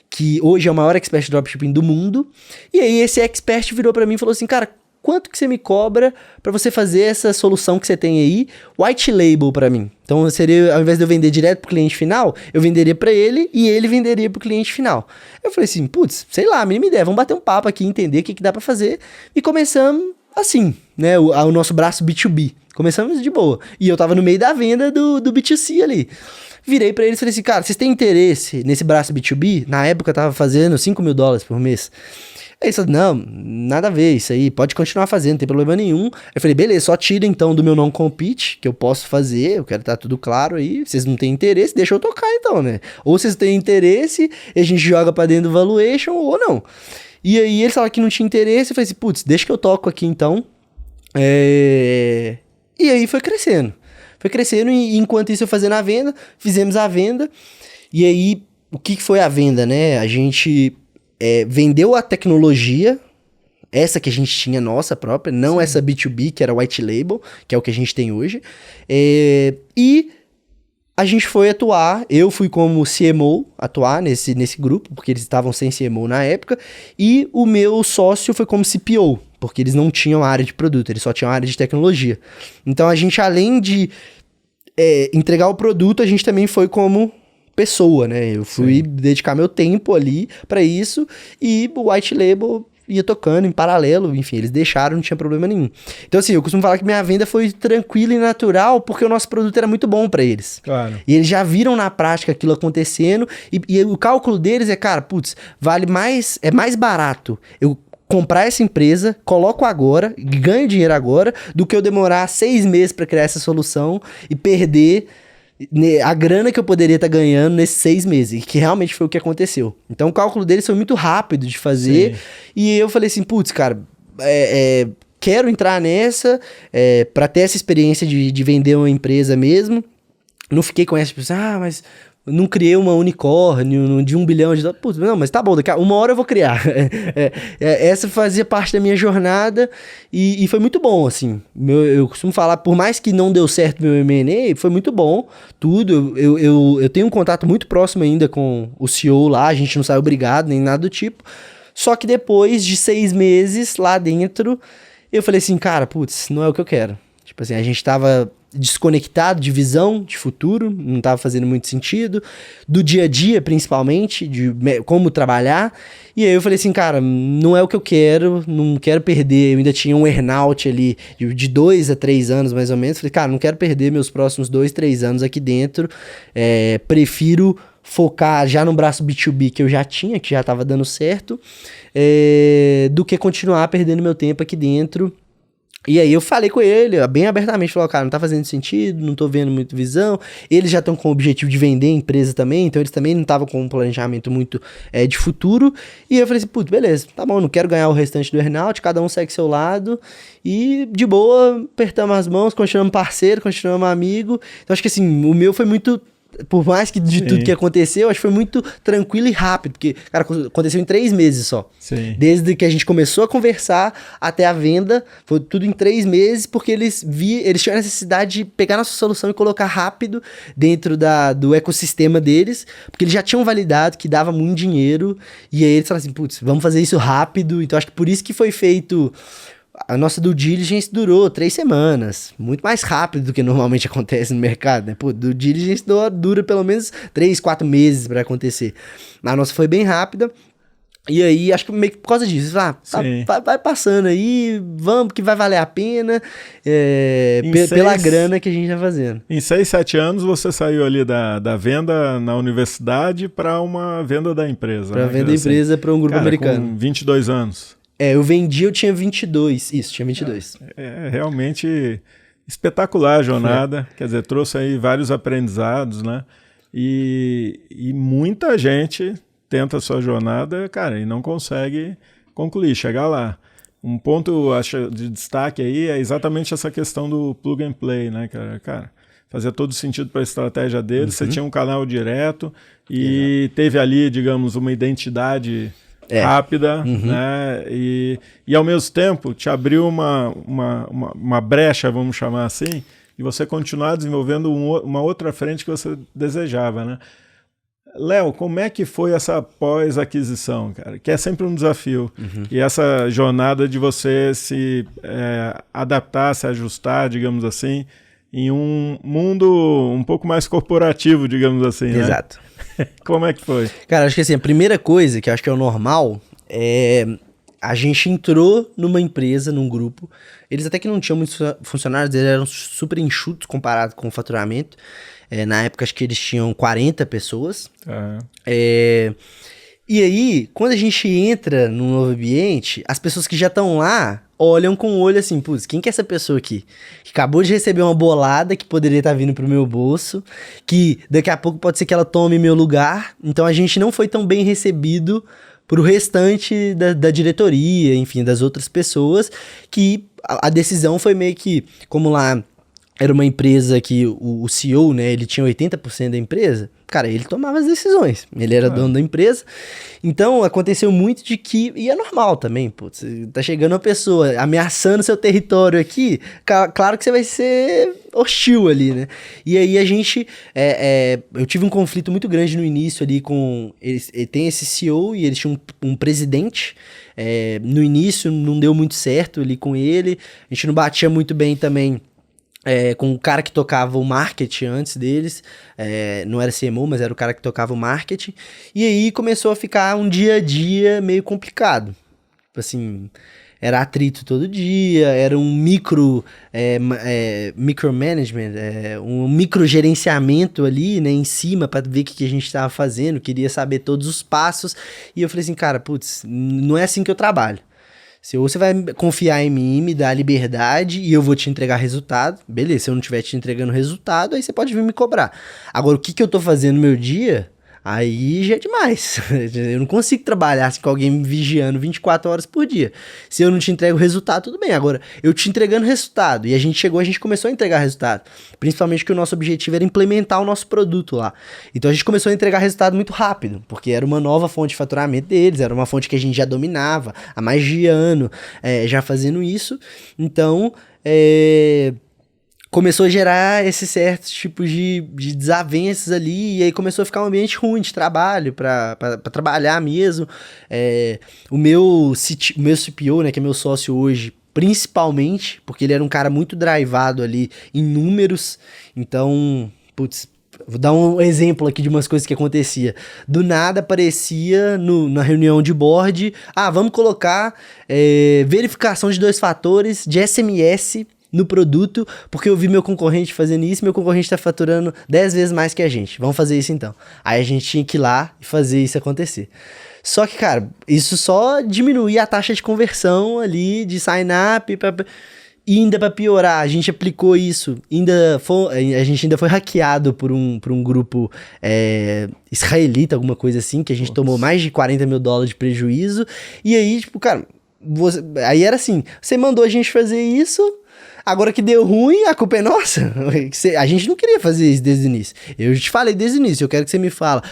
que hoje é o maior expert de dropshipping do mundo. E aí esse expert virou pra mim e falou assim, cara, quanto que você me cobra para você fazer essa solução que você tem aí, white label para mim? Então seria, ao invés de eu vender direto pro cliente final, eu venderia para ele e ele venderia pro cliente final. Eu falei assim, putz, sei lá, a mínima ideia, vamos bater um papo aqui, entender o que dá para fazer. E começamos assim, né, o nosso braço B2B. Começamos de boa. E eu tava no meio da venda do B2C ali. Virei pra eles e falei assim, cara, vocês têm interesse nesse braço B2B? Na época eu tava fazendo 5 mil dólares por mês. Aí eles falaram, não, nada a ver isso aí, pode continuar fazendo, não tem problema nenhum. Eu falei, beleza, só tira então do meu non-compete, que eu posso fazer, eu quero estar tudo claro aí, vocês não têm interesse, deixa eu tocar então, né? Ou vocês têm interesse, e a gente joga pra dentro do valuation, ou não. E aí eles falaram que não tinha interesse, eu falei assim, putz, deixa que eu toco aqui então. E aí foi crescendo. E enquanto isso eu fazendo a venda, fizemos a venda, e aí, o que foi a venda, né? A gente... vendeu a tecnologia, essa que a gente tinha nossa própria, não Sim. essa B2B, que era white label, que é o que a gente tem hoje. E a gente foi atuar, eu fui como CMO atuar nesse grupo, porque eles estavam sem CMO na época, e o meu sócio foi como CPO, porque eles não tinham área de produto, eles só tinham área de tecnologia. Então a gente, além de entregar o produto, a gente também foi como... pessoa, né? Eu fui dedicar meu tempo ali pra isso e o white label ia tocando em paralelo, enfim, eles deixaram, não tinha problema nenhum. Então assim, eu costumo falar que minha venda foi tranquila e natural, porque o nosso produto era muito bom pra eles. Claro. E eles já viram na prática aquilo acontecendo, e o cálculo deles é, cara, putz, é mais barato eu comprar essa empresa, coloco agora, ganho dinheiro agora, do que eu demorar 6 meses pra criar essa solução e perder a grana que eu poderia estar ganhando nesses 6 meses, que realmente foi o que aconteceu. Então o cálculo deles foi muito rápido de fazer, e eu falei assim, putz, cara, quero entrar nessa, pra ter essa experiência de vender uma empresa mesmo. Não fiquei com essa, tipo, mas não criei uma unicórnio de $1 bilhão. Putz, não, mas tá bom, daqui a uma hora eu vou criar. Essa fazia parte da minha jornada e foi muito bom, assim. Eu costumo falar, por mais que não deu certo meu M&A, foi muito bom, tudo. Eu tenho um contato muito próximo ainda com o CEO lá, a gente não saiu brigado, nem nada do tipo. Só que depois de 6 meses lá dentro, eu falei assim, cara, putz, não é o que eu quero. Tipo assim, a gente tava desconectado de visão, de futuro, não tava fazendo muito sentido, do dia a dia principalmente, de como trabalhar, e aí eu falei assim, cara, não é o que eu quero, não quero perder, eu ainda tinha um earnout ali de 2 a 3 anos mais ou menos, falei, cara, não quero perder meus próximos 2, 3 anos aqui dentro, prefiro focar já no braço B2B que eu já tinha, que já tava dando certo, do que continuar perdendo meu tempo aqui dentro. E aí eu falei com ele, bem abertamente, falou, cara, não tá fazendo sentido, não tô vendo muito visão, eles já estão com o objetivo de vender a empresa também, então eles também não estavam com um planejamento muito de futuro, e eu falei assim, putz, beleza, tá bom, não quero ganhar o restante do earnout, cada um segue seu lado, e de boa, apertamos as mãos, continuamos parceiro, continuamos amigo, então acho que assim, o meu foi muito... Por mais que de tudo que aconteceu, acho que foi muito tranquilo e rápido, porque, cara, aconteceu em 3 meses só. Sim. Desde que a gente começou a conversar até a venda, foi tudo em 3 meses, porque eles tinham a necessidade de pegar nossa solução e colocar rápido dentro do ecossistema deles, porque eles já tinham validado que dava muito dinheiro, e aí eles falaram assim, putz, vamos fazer isso rápido, então acho que por isso que foi feito... A nossa due diligence durou 3 semanas, muito mais rápido do que normalmente acontece no mercado, né? Pô, due diligence dura pelo menos 3, 4 meses para acontecer. A nossa foi bem rápida, e aí acho que meio que por causa disso, vai passando aí, vamos que vai valer a pena, pela grana que a gente tá fazendo. Em 6, 7 anos você saiu ali da venda na universidade para uma venda da empresa. Para venda da empresa para um grupo americano. Com 22 anos. Eu vendi, eu tinha 22. Isso, tinha 22. É realmente espetacular a jornada. Quer dizer, trouxe aí vários aprendizados, né? E muita gente tenta a sua jornada, cara, e não consegue concluir, chegar lá. Um ponto acho, de destaque aí é exatamente essa questão do plug and play, né, cara? Fazia todo sentido para a estratégia deles. Você tinha um canal direto e teve ali, digamos, uma identidade... rápida, né? E ao mesmo tempo te abriu uma brecha, vamos chamar assim, e você continuar desenvolvendo uma outra frente que você desejava, né? Léo, como é que foi essa pós-aquisição, cara? Que é sempre um desafio. E essa jornada de você se adaptar, se ajustar, digamos assim, em um mundo um pouco mais corporativo, digamos assim, né? Exato. Como é que foi? Cara, acho que assim, a primeira coisa que eu acho que é o normal a gente entrou numa empresa, num grupo, eles até que não tinham muitos funcionários, eles eram super enxutos comparado com o faturamento. Na época acho que eles tinham 40 pessoas. E aí, quando a gente entra num novo ambiente, as pessoas que já estão lá olham com o olho assim, putz, quem que é essa pessoa aqui? Que acabou de receber uma bolada que poderia estar vindo pro meu bolso, que daqui a pouco pode ser que ela tome meu lugar. Então a gente não foi tão bem recebido pro restante da diretoria, enfim, das outras pessoas, que a decisão foi meio que, como lá era uma empresa que o CEO, né, ele tinha 80% da empresa, cara, ele tomava as decisões, ele era dono da empresa, então aconteceu muito de que, e é normal também, putz, tá chegando uma pessoa ameaçando seu território aqui, claro que você vai ser hostil ali, né, e aí a gente, eu tive um conflito muito grande no início ali com, ele tem esse CEO e eles tinham um presidente, no início não deu muito certo ali com ele, a gente não batia muito bem também, com o cara que tocava o marketing antes deles, não era CMO, mas era o cara que tocava o marketing, e aí começou a ficar um dia a dia meio complicado. assim, era atrito todo dia, era um micromanagement, um microgerenciamento ali, né, em cima, para ver o que a gente estava fazendo, queria saber todos os passos, e eu falei assim, cara, putz, não é assim que eu trabalho. Ou você vai confiar em mim, me dar liberdade e eu vou te entregar resultado, beleza, se eu não estiver te entregando resultado, aí você pode vir me cobrar. Agora, o que eu tô fazendo no meu dia, aí já é demais. Eu não consigo trabalhar assim, com alguém me vigiando 24 horas por dia. Se eu não te entrego resultado, tudo bem. Agora, eu te entregando resultado, e a gente começou a entregar resultado. Principalmente que o nosso objetivo era implementar o nosso produto lá. Então a gente começou a entregar resultado muito rápido, porque era uma nova fonte de faturamento deles, era uma fonte que a gente já dominava há mais de ano, já fazendo isso. Então, começou a gerar esses certos tipos de desavenças ali, e aí começou a ficar um ambiente ruim de trabalho, pra trabalhar mesmo. O meu CPO, né, que é meu sócio hoje, principalmente, porque ele era um cara muito drivado ali em números, então, putz, vou dar um exemplo aqui de umas coisas que acontecia. Do nada aparecia na reunião de board, vamos colocar verificação de 2 fatores de SMS no produto, porque eu vi meu concorrente fazendo isso, meu concorrente tá faturando 10 vezes mais que a gente. Vamos fazer isso então. Aí a gente tinha que ir lá e fazer isso acontecer. Só que, cara, isso só diminuía a taxa de conversão ali, de sign-up, e ainda pra piorar, a gente aplicou isso, a gente ainda foi hackeado por um grupo israelita, alguma coisa assim, que a gente tomou mais de $40 mil de prejuízo, e aí, tipo, cara, aí era assim, você mandou a gente fazer isso, agora que deu ruim, a culpa é nossa. A gente não queria fazer isso desde o início. Eu te falei desde o início, eu quero que você me fala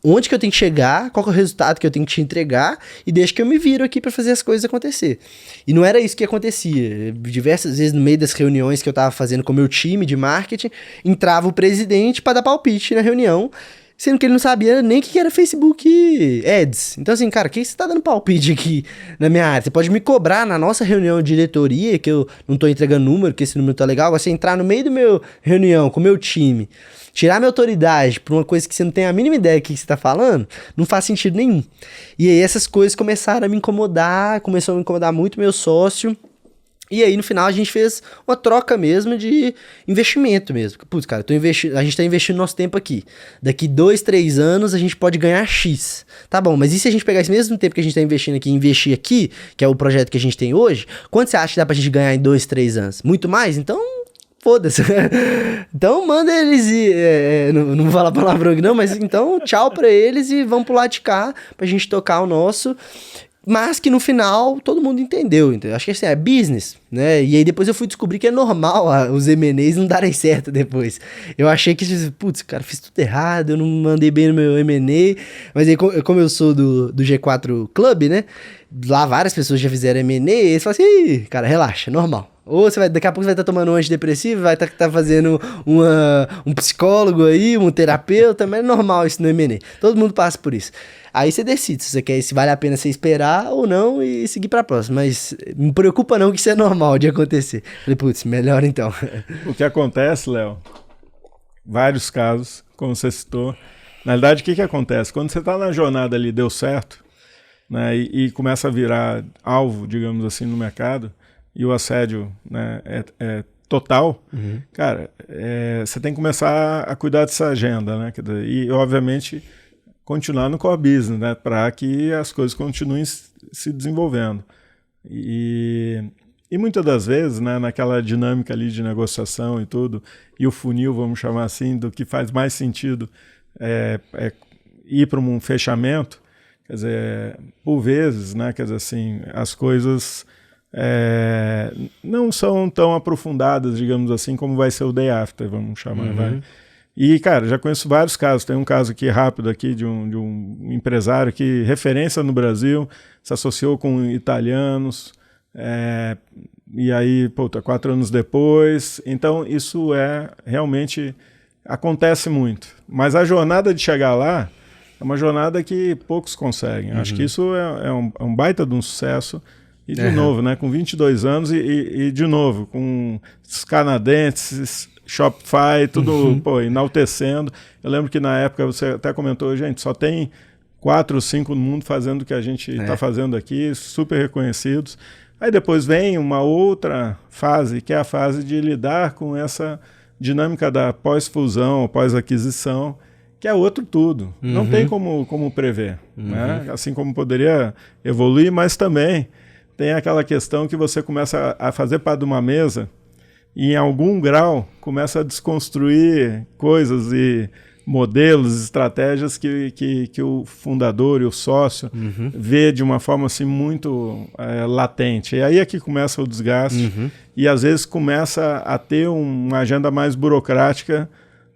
onde que eu tenho que chegar, qual que é o resultado que eu tenho que te entregar, e deixa que eu me viro aqui pra fazer as coisas acontecer. E não era isso que acontecia. Diversas vezes no meio das reuniões que eu tava fazendo com o meu time de marketing, entrava o presidente pra dar palpite na reunião, sendo que ele não sabia nem o que era Facebook Ads. Então assim, cara, o que você tá dando palpite aqui na minha área? Você pode me cobrar na nossa reunião de diretoria, que eu não tô entregando número, que esse número tá legal, você entrar no meio do meu reunião com o meu time, tirar minha autoridade por uma coisa que você não tem a mínima ideia do que você tá falando, não faz sentido nenhum. E aí essas coisas começaram a me incomodar, começou a me incomodar muito meu sócio. E aí, no final, a gente fez uma troca mesmo de investimento mesmo. Putz, cara, a gente tá investindo nosso tempo aqui. Daqui 2, 3 anos, a gente pode ganhar X. Tá bom, mas e se a gente pegar esse mesmo tempo que a gente tá investindo aqui e investir aqui, que é o projeto que a gente tem hoje, quanto você acha que dá pra gente ganhar em 2, 3 anos? Muito mais? Então, foda-se. Então, manda eles ir. Não vou falar palavrão aqui não, mas então, tchau pra eles e vamos pro lado de cá pra gente tocar o nosso. Mas que no final todo mundo entendeu. Acho que assim, é business, né? E aí depois eu fui descobrir que é normal os M&As não darem certo depois. Eu achei que, putz, cara, fiz tudo errado, eu não mandei bem no meu M&A. Mas aí, como eu sou do G4 Club, né? Lá várias pessoas já fizeram M&A, e eles falam assim, ih, cara, relaxa, normal. Ou você daqui a pouco você vai estar tomando um antidepressivo, vai estar fazendo um psicólogo aí, um terapeuta, mas é normal isso no M&A. Todo mundo passa por isso. Aí você decide se vale a pena você esperar ou não e seguir pra próxima. Mas não me preocupa não que isso é normal de acontecer. Falei, putz, melhor então. O que acontece, Léo, vários casos, como você citou. Na realidade, o que acontece? Quando você está na jornada ali, deu certo, né, e começa a virar alvo, digamos assim, no mercado, e o assédio, né, é total, cara, você tem que começar a cuidar dessa agenda, né? E, obviamente, continuar no core business, né, para que as coisas continuem se desenvolvendo. E muitas das vezes, né, naquela dinâmica ali de negociação e tudo, e o funil, vamos chamar assim, do que faz mais sentido ir para um fechamento, quer dizer, por vezes, né, quer dizer assim, as coisas não são tão aprofundadas, digamos assim, como vai ser o day after, vamos chamar, vai. E, cara, já conheço vários casos. Tem um caso aqui rápido aqui de um empresário que, referência no Brasil, se associou com italianos, e aí, 4 anos depois. Então, isso realmente acontece muito. Mas a jornada de chegar lá é uma jornada que poucos conseguem. Acho que isso é um baita de um sucesso. E, de novo, né, com 22 anos e de novo, com os canadenses, Shopify, tudo enaltecendo. Eu lembro que na época você até comentou, gente, só tem 4 ou 5 no mundo fazendo o que a gente está fazendo aqui, super reconhecidos. Aí depois vem uma outra fase, que é a fase de lidar com essa dinâmica da pós-fusão, pós-aquisição, que é outro tudo. Não tem como prever. Né? Assim como poderia evoluir, mas também tem aquela questão que você começa a fazer parte de uma mesa e em algum grau começa a desconstruir coisas e modelos, estratégias que o fundador e o sócio vê de uma forma assim muito latente. E aí é que começa o desgaste e às vezes começa a ter uma agenda mais burocrática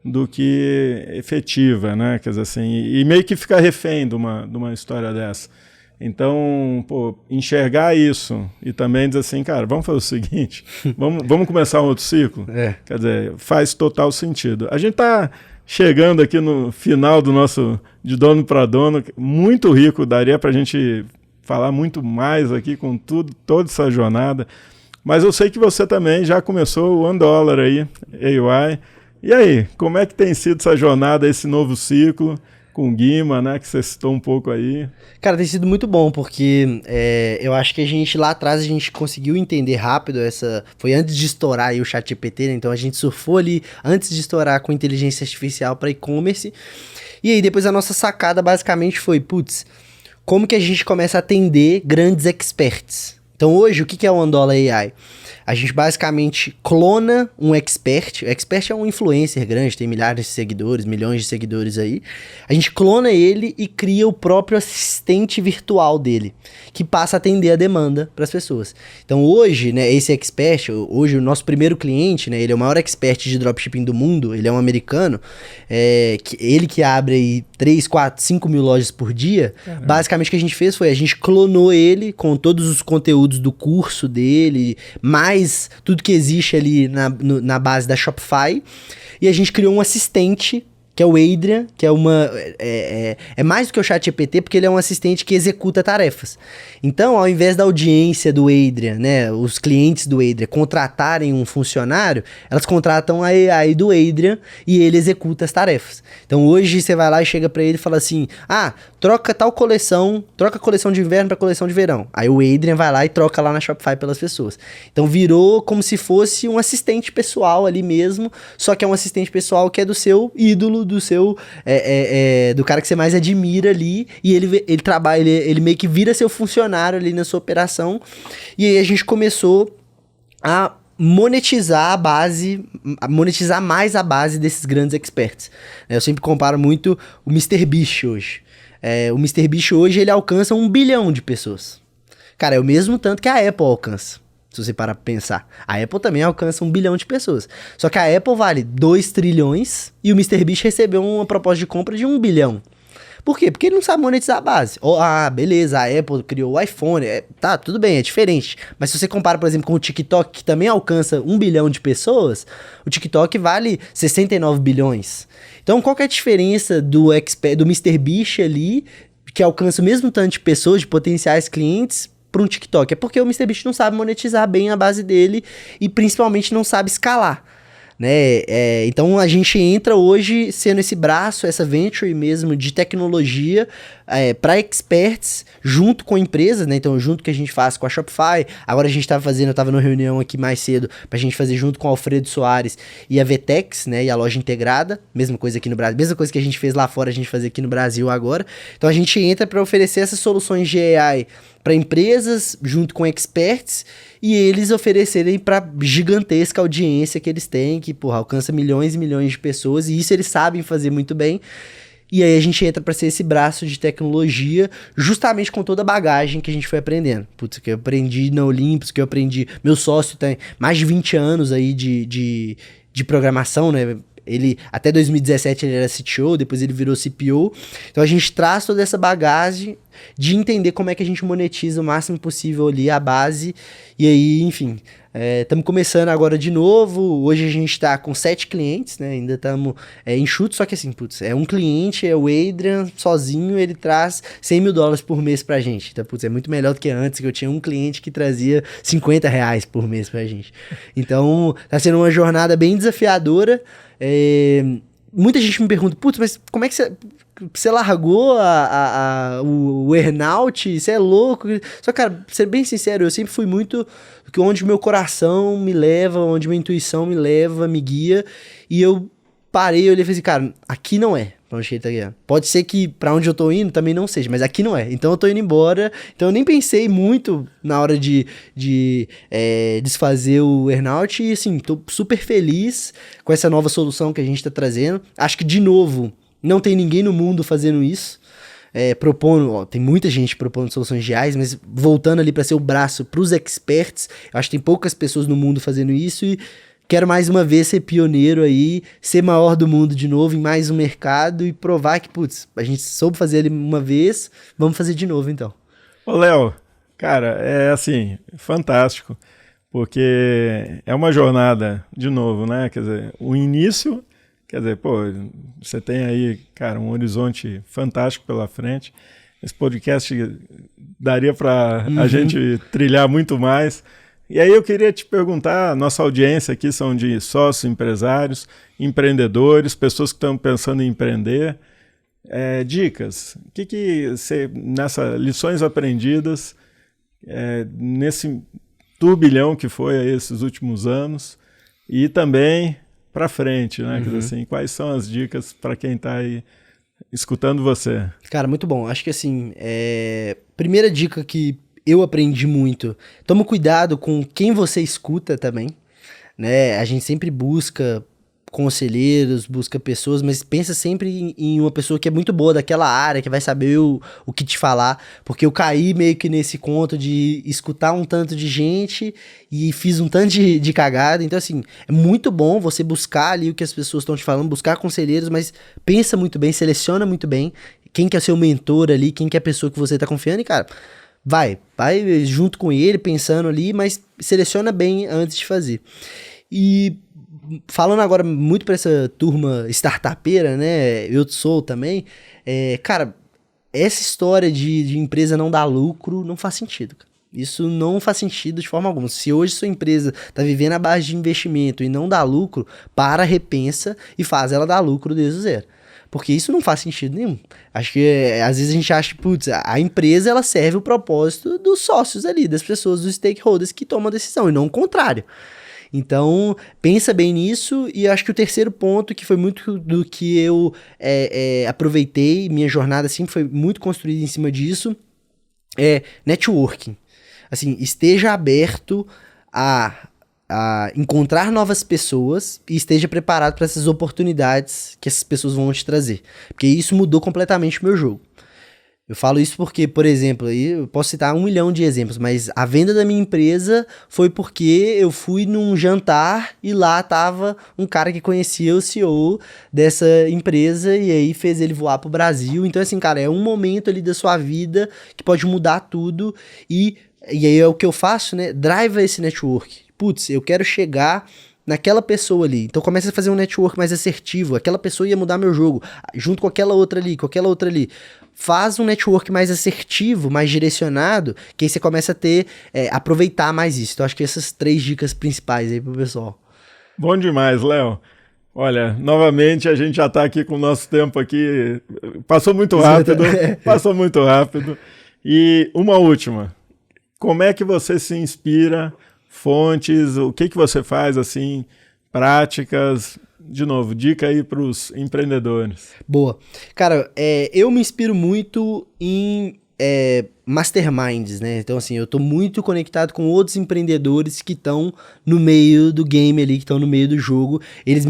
do que efetiva, né? Quer dizer assim, e meio que fica refém de uma história dessa. Então, pô, enxergar isso e também dizer assim, cara, vamos fazer o seguinte, vamos começar um outro ciclo? Quer dizer, faz total sentido. A gente está chegando aqui no final do nosso De Dono para Dono, muito rico, daria para a gente falar muito mais aqui com toda essa jornada, mas eu sei que você também já começou o $1 aí, AY. E aí, como é que tem sido essa jornada, esse novo ciclo com o Guima, né, que você citou um pouco aí? Cara, tem sido muito bom, porque eu acho que a gente lá atrás, a gente conseguiu entender rápido foi antes de estourar aí o ChatGPT, né? Então a gente surfou ali antes de estourar com inteligência artificial para e-commerce. E aí depois a nossa sacada basicamente foi, como que a gente começa a atender grandes experts? Então hoje, o que é o $1 AI? A gente basicamente clona um expert. O expert é um influencer grande, tem milhares de seguidores, milhões de seguidores aí. A gente clona ele e cria o próprio assistente virtual dele, que passa a atender a demanda para as pessoas. Então hoje, né, esse expert, hoje o nosso primeiro cliente, né, ele é o maior expert de dropshipping do mundo, ele é um americano, ele que abre aí 3, 4, 5 mil lojas por dia. Caramba. Basicamente o que a gente fez foi, a gente clonou ele com todos os conteúdos do curso dele, mais tudo que existe ali na base da Shopify, e a gente criou um assistente, que é o Adrian, que é mais do que o ChatGPT, porque ele é um assistente que executa tarefas. Então, ao invés da audiência do Adrian, né, os clientes do Adrian contratarem um funcionário, elas contratam a AI do Adrian e ele executa as tarefas. Então, hoje você vai lá e chega para ele e fala assim, troca tal coleção, troca a coleção de inverno para coleção de verão. Aí o Adrian vai lá e troca lá na Shopify pelas pessoas. Então, virou como se fosse um assistente pessoal ali mesmo, só que é um assistente pessoal que é do seu ídolo, do seu do cara que você mais admira ali, e ele trabalha, ele meio que vira seu funcionário ali na sua operação. E aí a gente começou a monetizar mais a base desses grandes experts. Eu sempre comparo muito o MrBeast hoje. O MrBeast hoje ele alcança 1 bilhão de pessoas. Cara, é o mesmo tanto que a Apple alcança. Se você parar pra pensar. A Apple também alcança 1 bilhão de pessoas. Só que a Apple vale 2 trilhões e o MrBeast recebeu uma proposta de compra de 1 bilhão. Por quê? Porque ele não sabe monetizar a base. Beleza, a Apple criou o iPhone. Tá, tudo bem, é diferente. Mas se você compara, por exemplo, com o TikTok, que também alcança 1 bilhão de pessoas, o TikTok vale 69 bilhões. Então, qual que é a diferença do MrBeast ali, que alcança o mesmo tanto de pessoas, de potenciais clientes, para um TikTok? É porque o MrBeast não sabe monetizar bem a base dele e principalmente não sabe escalar, né? Então a gente entra hoje sendo esse braço, essa venture mesmo de tecnologia para experts junto com empresas, né? Então junto que a gente faz com a Shopify, agora a gente estava fazendo, eu estava numa reunião aqui mais cedo para a gente fazer junto com o Alfredo Soares e a Vtex, né? E a loja integrada, mesma coisa aqui no Brasil, mesma coisa que a gente fez lá fora, a gente fazer aqui no Brasil agora. Então a gente entra para oferecer essas soluções de AI para empresas junto com experts e eles oferecerem para gigantesca audiência que eles têm, que alcança milhões e milhões de pessoas, e isso eles sabem fazer muito bem. E aí a gente entra para ser esse braço de tecnologia, justamente com toda a bagagem que a gente foi aprendendo. Que eu aprendi na Olympus, que eu aprendi... Meu sócio tem mais de 20 anos aí de programação, né? Ele, até 2017 ele era CTO, depois ele virou CPO. Então a gente traz toda essa bagagem de entender como é que a gente monetiza o máximo possível ali a base. E aí, enfim, estamos começando agora de novo. Hoje a gente está com 7 clientes, né? Ainda estamos enxutos, só que assim, é um cliente, é o Adrian, sozinho, ele traz $100 mil por mês pra gente. Então, é muito melhor do que antes, que eu tinha um cliente que trazia R$50 por mês pra gente. Então, tá sendo uma jornada bem desafiadora. Muita gente me pergunta, mas como é que você... você largou o earnout, você é louco. Só, cara, pra ser bem sincero, eu sempre fui muito onde meu coração me leva, onde minha intuição me leva, me guia. E eu parei, eu olhei e falei assim, cara, aqui não é pra onde ele tá guiando. Pode ser que pra onde eu tô indo também não seja, mas aqui não é. Então eu tô indo embora. Então eu nem pensei muito na hora de desfazer o earnout. E assim, tô super feliz com essa nova solução que a gente tá trazendo. Acho que, de novo, não tem ninguém no mundo fazendo isso. Tem muita gente propondo soluções reais, mas voltando ali para ser o braço pros experts, eu acho que tem poucas pessoas no mundo fazendo isso e quero mais uma vez ser pioneiro aí, ser maior do mundo de novo em mais um mercado e provar que, putz, a gente soube fazer ele uma vez, vamos fazer de novo então. Ô, Léo, cara, é assim, fantástico, porque é uma jornada, de novo, né? Quer dizer, o início. Quer dizer, pô, você tem aí, cara, um horizonte fantástico pela frente. Esse podcast daria para a gente trilhar muito mais. E aí eu queria te perguntar, nossa audiência aqui são de sócios, empresários, empreendedores, pessoas que estão pensando em empreender. Dicas, o que você, lições aprendidas nesse turbilhão que foi aí esses últimos anos e também para frente, né? Quer dizer assim, quais são as dicas para quem está aí escutando você? Cara, muito bom. Acho que assim, primeira dica que eu aprendi muito, toma cuidado com quem você escuta também, né? A gente sempre busca conselheiros, busca pessoas, mas pensa sempre em uma pessoa que é muito boa daquela área, que vai saber o que te falar, porque eu caí meio que nesse conto de escutar um tanto de gente e fiz um tanto de cagada. Então assim, é muito bom você buscar ali o que as pessoas estão te falando, buscar conselheiros, mas pensa muito bem, seleciona muito bem quem que é seu mentor ali, quem que é a pessoa que você tá confiando e, cara, vai junto com ele, pensando ali, mas seleciona bem antes de fazer. E falando agora muito pra essa turma startupeira, né, eu sou também, cara, essa história de empresa não dar lucro não faz sentido, cara. Isso não faz sentido de forma alguma. Se hoje sua empresa tá vivendo a base de investimento e não dá lucro, repensa e faz ela dar lucro desde o zero. Porque isso não faz sentido nenhum. Acho que às vezes a gente acha que, putz, a empresa ela serve o propósito dos sócios ali, das pessoas, dos stakeholders que tomam a decisão, e não o contrário. Então, pensa bem nisso, e acho que o terceiro ponto, que foi muito do que eu aproveitei, minha jornada sempre foi muito construída em cima disso, é networking. Assim, esteja aberto a encontrar novas pessoas e esteja preparado para essas oportunidades que essas pessoas vão te trazer. Porque isso mudou completamente o meu jogo. Eu falo isso porque, por exemplo, aí eu posso citar 1 milhão de exemplos, mas a venda da minha empresa foi porque eu fui num jantar e lá tava um cara que conhecia o CEO dessa empresa e aí fez ele voar pro Brasil. Então, assim, cara, é um momento ali da sua vida que pode mudar tudo e aí é o que eu faço, né? Drive esse network. Putz, eu quero chegar naquela pessoa ali. Então começa a fazer um network mais assertivo. Aquela pessoa ia mudar meu jogo, junto com aquela outra ali, Faz um network mais assertivo, mais direcionado, que aí você começa a aproveitar mais isso. Então acho que essas 3 dicas principais aí pro pessoal. Bom demais, Léo. Olha, novamente a gente já está aqui com o nosso tempo aqui. Passou muito rápido, E uma última. Como é que você se inspira? Fontes, o que você faz, assim, práticas, de novo, dica aí para os empreendedores. Boa. Cara, eu me inspiro muito em masterminds, né? Então, assim, eu tô muito conectado com outros empreendedores que estão no meio do game ali, que estão no meio do jogo. Eles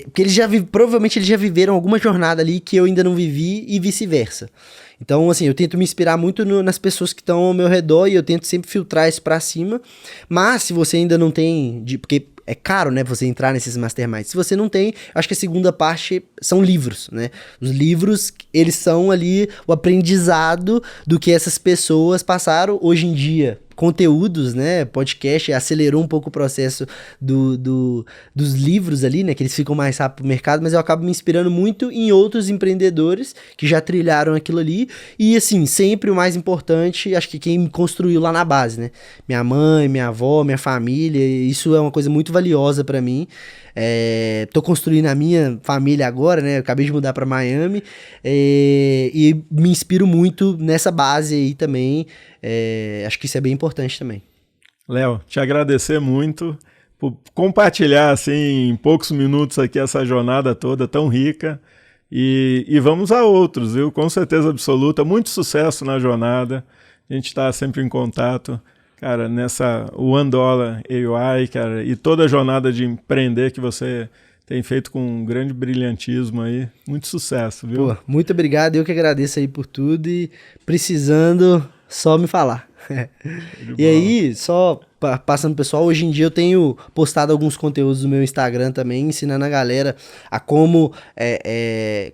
porque provavelmente eles já viveram alguma jornada ali que eu ainda não vivi e vice-versa. Então, assim, eu tento me inspirar muito nas pessoas que estão ao meu redor e eu tento sempre filtrar isso pra cima. Mas, se você ainda não tem... Porque é caro, né, você entrar nesses masterminds. Se você não tem, acho que a segunda parte são livros, né? Os livros, eles são ali o aprendizado do que essas pessoas passaram hoje em dia. conteúdos, né? Podcast acelerou um pouco o processo dos livros ali, né? Que eles ficam mais rápido no mercado, mas eu acabo me inspirando muito em outros empreendedores que já trilharam aquilo ali. E assim, sempre o mais importante, acho que quem me construiu lá na base, né? Minha mãe, minha avó, minha família, isso é uma coisa muito valiosa pra mim. Tô construindo a minha família agora, né? Eu acabei de mudar pra Miami e me inspiro muito nessa base aí também. Acho que isso é bem importante também. Léo, te agradecer muito por compartilhar assim em poucos minutos aqui essa jornada toda tão rica e vamos a outros, viu? Com certeza absoluta, muito sucesso na jornada. A gente está sempre em contato. Cara, nessa $1 AUI, cara, e toda a jornada de empreender que você tem feito com um grande brilhantismo aí, muito sucesso, viu? Pô, muito obrigado, eu que agradeço aí por tudo e precisando, só me falar. E aí, só passando pessoal, hoje em dia eu tenho postado alguns conteúdos no meu Instagram também, ensinando a galera a como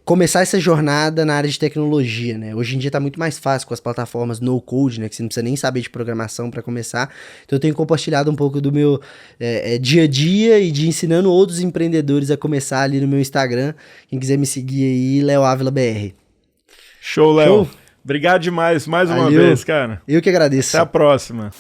começar essa jornada na área de tecnologia, né? Hoje em dia tá muito mais fácil com as plataformas no code, né? Que você não precisa nem saber de programação para começar. Então eu tenho compartilhado um pouco do meu dia a dia e de ensinando outros empreendedores a começar ali no meu Instagram. Quem quiser me seguir aí, Léo Ávila BR. Show, Léo. Obrigado demais, mais uma vez, cara. Eu que agradeço. Até a próxima.